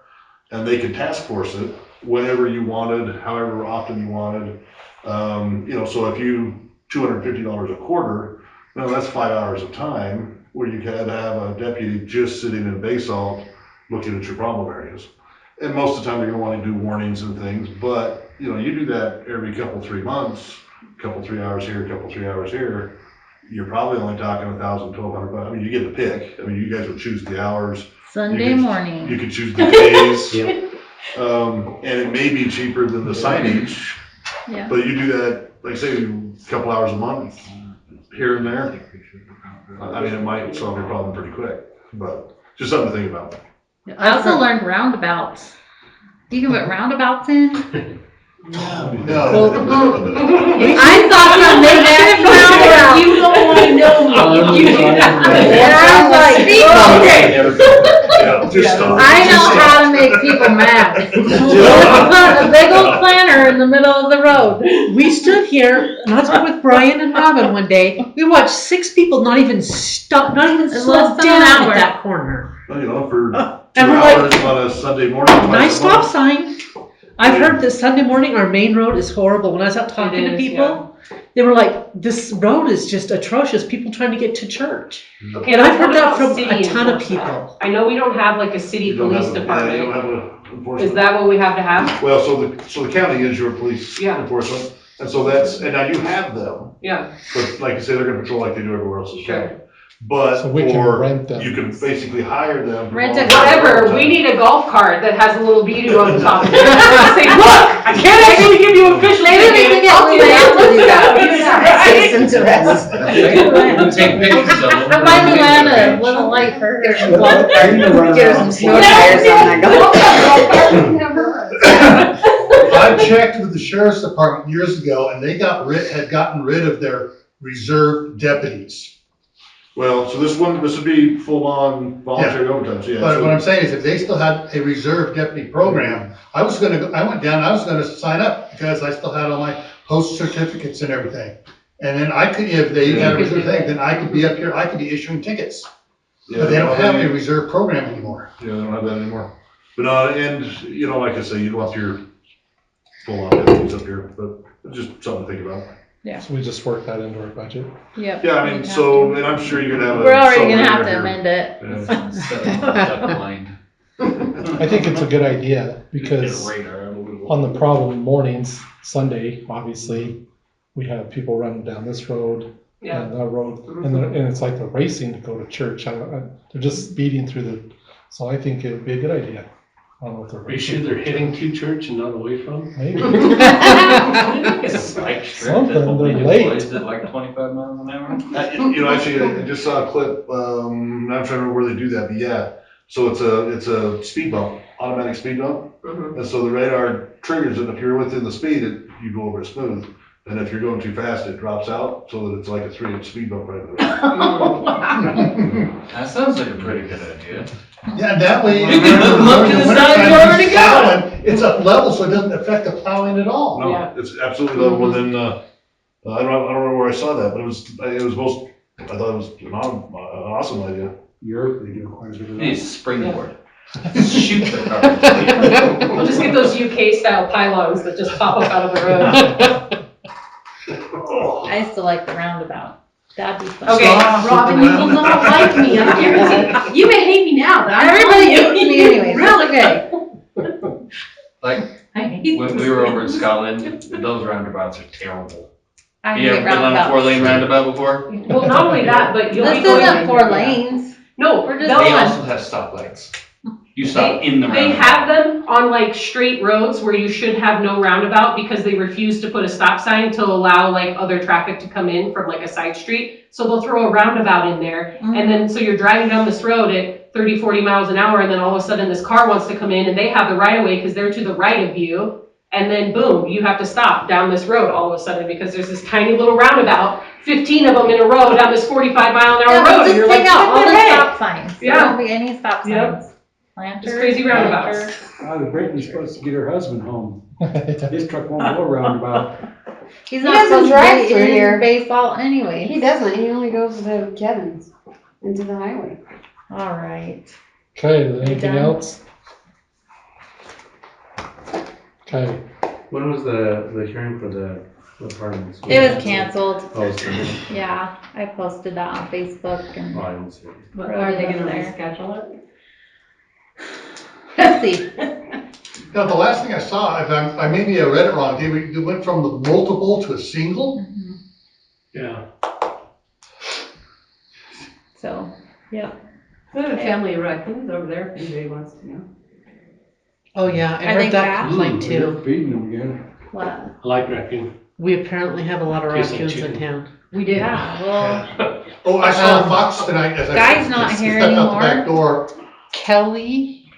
and they could task force it whenever you wanted, however often you wanted. So if you $250 a quarter, that's 5 hours of time where you could have a deputy just sitting in Basalt looking at your problem areas. And most of the time they're gonna want to do warnings and things, but you do that every couple, 3 months, couple, 3 hours here, couple, 3 hours here. You're probably only talking $1,000, $1,200. I mean, you get to pick. I mean, you guys would choose the hours. Sunday morning. You could choose the days. And it may be cheaper than the signage. Yeah. But you do that, like say, a couple hours a month, here and there. I mean, it might solve your problem pretty quick, but just something to think about. I also learned roundabouts. You can put roundabouts in. No. I thought they had roundabouts. You don't wanna know me. And I was like, okay. I know how to make people mad. A big old planter in the middle of the road. We stood here, and I was with Brian and Robin one day. We watched 6 people not even stop, not even It's slow less than an down hour. at that corner. Well, for 2 And we're like, hours on a Sunday morning. nice stop sign. I've heard that Sunday morning our main road is horrible. When I was out talking to people, they were like, this road is just atrocious. People trying to get to church. Okay, And I've heard what that about from city a ton of enforcement? people. I know we don't have like a city You don't police have a- department. Yeah, you don't have a enforcement. Is that what we have to have? Well, so the county is your police Yeah. enforcement, and so and now you have them, Yeah, but like you say, they're gonna patrol like they do everywhere else in the Sure. county. But So we can rent them. you can basically hire them. for Rent a volunteer whatever, overtime. we need a golf cart that has a little beadoo on the top of it. Say, look, I can't actually give you official Maybe we ticket. can get I'll do Luann to do that. Citizens arrest. Take pictures of them. I find Luann a little light for her. Get her some snow tires on that golf. I checked with the sheriff's department years ago, and they had gotten rid of their reserve deputies. Well, so this would be full-on voluntary overtime, so yeah. But so- what I'm saying is if they still had a reserve deputy program, I went down, I was gonna sign up because I still had all my post certificates and everything. And then I could, if they had a reserve thing, then I could be up here, I could be issuing tickets. Yeah, But they don't have a well, reserve program anymore. Yeah, they don't have that anymore. But, and, like I say, you don't want your full-on deputies up here, but just something to think about. So we just work that into our budget. Yep. Yeah, I mean, we'd have so, to. and I'm sure you're gonna have a. We're already gonna have to here. amend it. Yeah. I think it's a good idea because on the problem mornings, Sunday, obviously, we have people running down this road Yeah. and that road, and it's like they're racing to go to church. They're just speeding through so I think it'd be a good idea. I don't know if they're Are you sure they're heading to church and not away from? Maybe. Like Something, they're late. Is it like 25 miles an hour? Actually, I just saw a clip, I'm trying to remember where they do that, but yeah. So it's a speed bump, automatic speed bump. Mhm. And so the radar triggers it. If you're within the speed, you go over it smooth. And if you're going too fast, it drops out so that it's like a 3-inch speed bump right in the road. That sounds like a pretty good idea. Yeah, that way. You can look to the side and know where to go. It's up level, so it doesn't affect the plowing at all. No, Yeah. it's absolutely level. And then, I don't remember where I saw that, but it was I thought it was an awesome idea. Europe, they do quite a bit of It that. needs a springboard. Shoot the car. We'll just get those UK style pylons that just pop up out of the road. I used to like the roundabout. That'd be fun. Okay, Robin, you will not like me, I'm guaranteed. You may hate me now, but I'm Everybody telling hates you. me anyways. Really? Okay. Like, I hate when we were over in Scotland, those roundabouts are terrible. I You hate ever been on a roundabouts. 4-lane roundabout before? Well, not only that, but you'll be This going. isn't 4 lanes. No, We're just no, They going. also have stoplights. You stop in the They roundabout. have them on like straight roads where you should have no roundabout because they refuse to put a stop sign to allow like other traffic to come in from like a side street. So they'll throw a roundabout in there and then so you're driving down this road at 30, 40 miles an hour and then all of a sudden this car wants to come in and they have the right of way because they're to the right of you. And then boom, you have to stop down this road all of a sudden because there's this tiny little roundabout, 15 of them in a row down this 45 mile an hour road. Just And you're take like, out all what the the heck? stop signs. There Yeah. won't be any stop signs. Yep. Planters, It's crazy roundabouts. planters. Brittany's supposed to get her husband home. His truck won't go roundabout. He's He not doesn't supposed drive to be through in here. Basalt anyway. He doesn't, he only goes to Kevin's, into the highway. All right. Okay, is there anything done? else? Okay, When was the hearing for the apartments? It was canceled. Oh, it's canceled. Yeah, I posted that on Facebook and Oh, I didn't see it. But are they gonna reschedule it? let's see. Now, the last thing I saw, if I maybe I read it wrong, they went from the multiple to a single? Yeah. So, yep. We have a family of raccoons over there if anybody wants to know. Oh, yeah, I Are heard they that fat? complaint They're too. feeding them again. What? I like raccoon. We apparently have a lot of Tastes like raccoons in chicken. town. We did. Yeah, well, Oh, I saw a fox tonight as I. Guy's not here stepped out the back anymore. door. Kelly,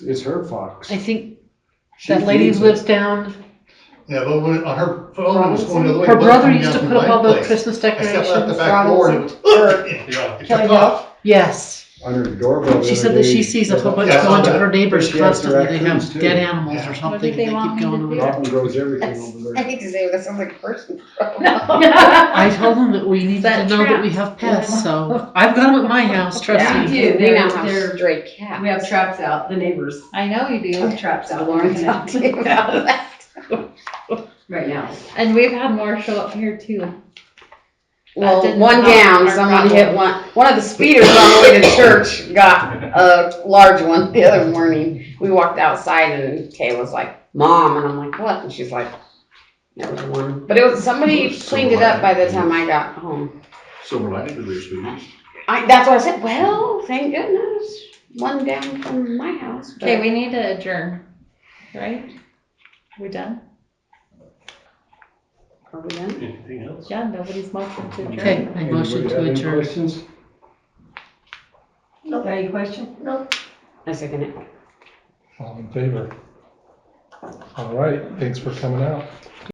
It's her fox. I think She that lady feeds it. lives down, Yeah, but when, on her phone, it was going the other way. her it wasn't brother coming used down to through put up my all the place. Christmas I stepped out the decorations. back door and it was, Yeah. it took off. Yes, On her doorbell. the she other said that day, she sees a whole bunch Yeah, I saw going to that. her neighbors But she has the constantly. They raccoons, have too. dead animals Yeah. or What something. did they They want keep me to going do? over. Often grows everything over I there. hate to say it, that sounds like a person. I told them that we needed to That know that we trap. have pests, so I've got them at my house, trust Yeah, me. do. we now They're- have stray cats. We have traps out, the neighbors I know you have do. traps out. Lauren talking about that. Right now. And we've had more show up here too. Well, didn't one help down, our someone problem. hit one of the speeders on the way to church got a large one the other morning. We walked outside and Kay was like, Mom, and I'm like, what? And she's like, there was one. But it was, somebody cleaned it up by the time I got home. Silver lining to their speakers. That's what I said, well, thank goodness, one down from my house. but- Okay, we need to adjourn, right? We done? Are we done? Anything else? Yeah, nobody's motion to adjourn. Okay, I motion Anybody to have any adjourn. questions? Got any question? No. I second it. all in favor? All right, thanks for coming out.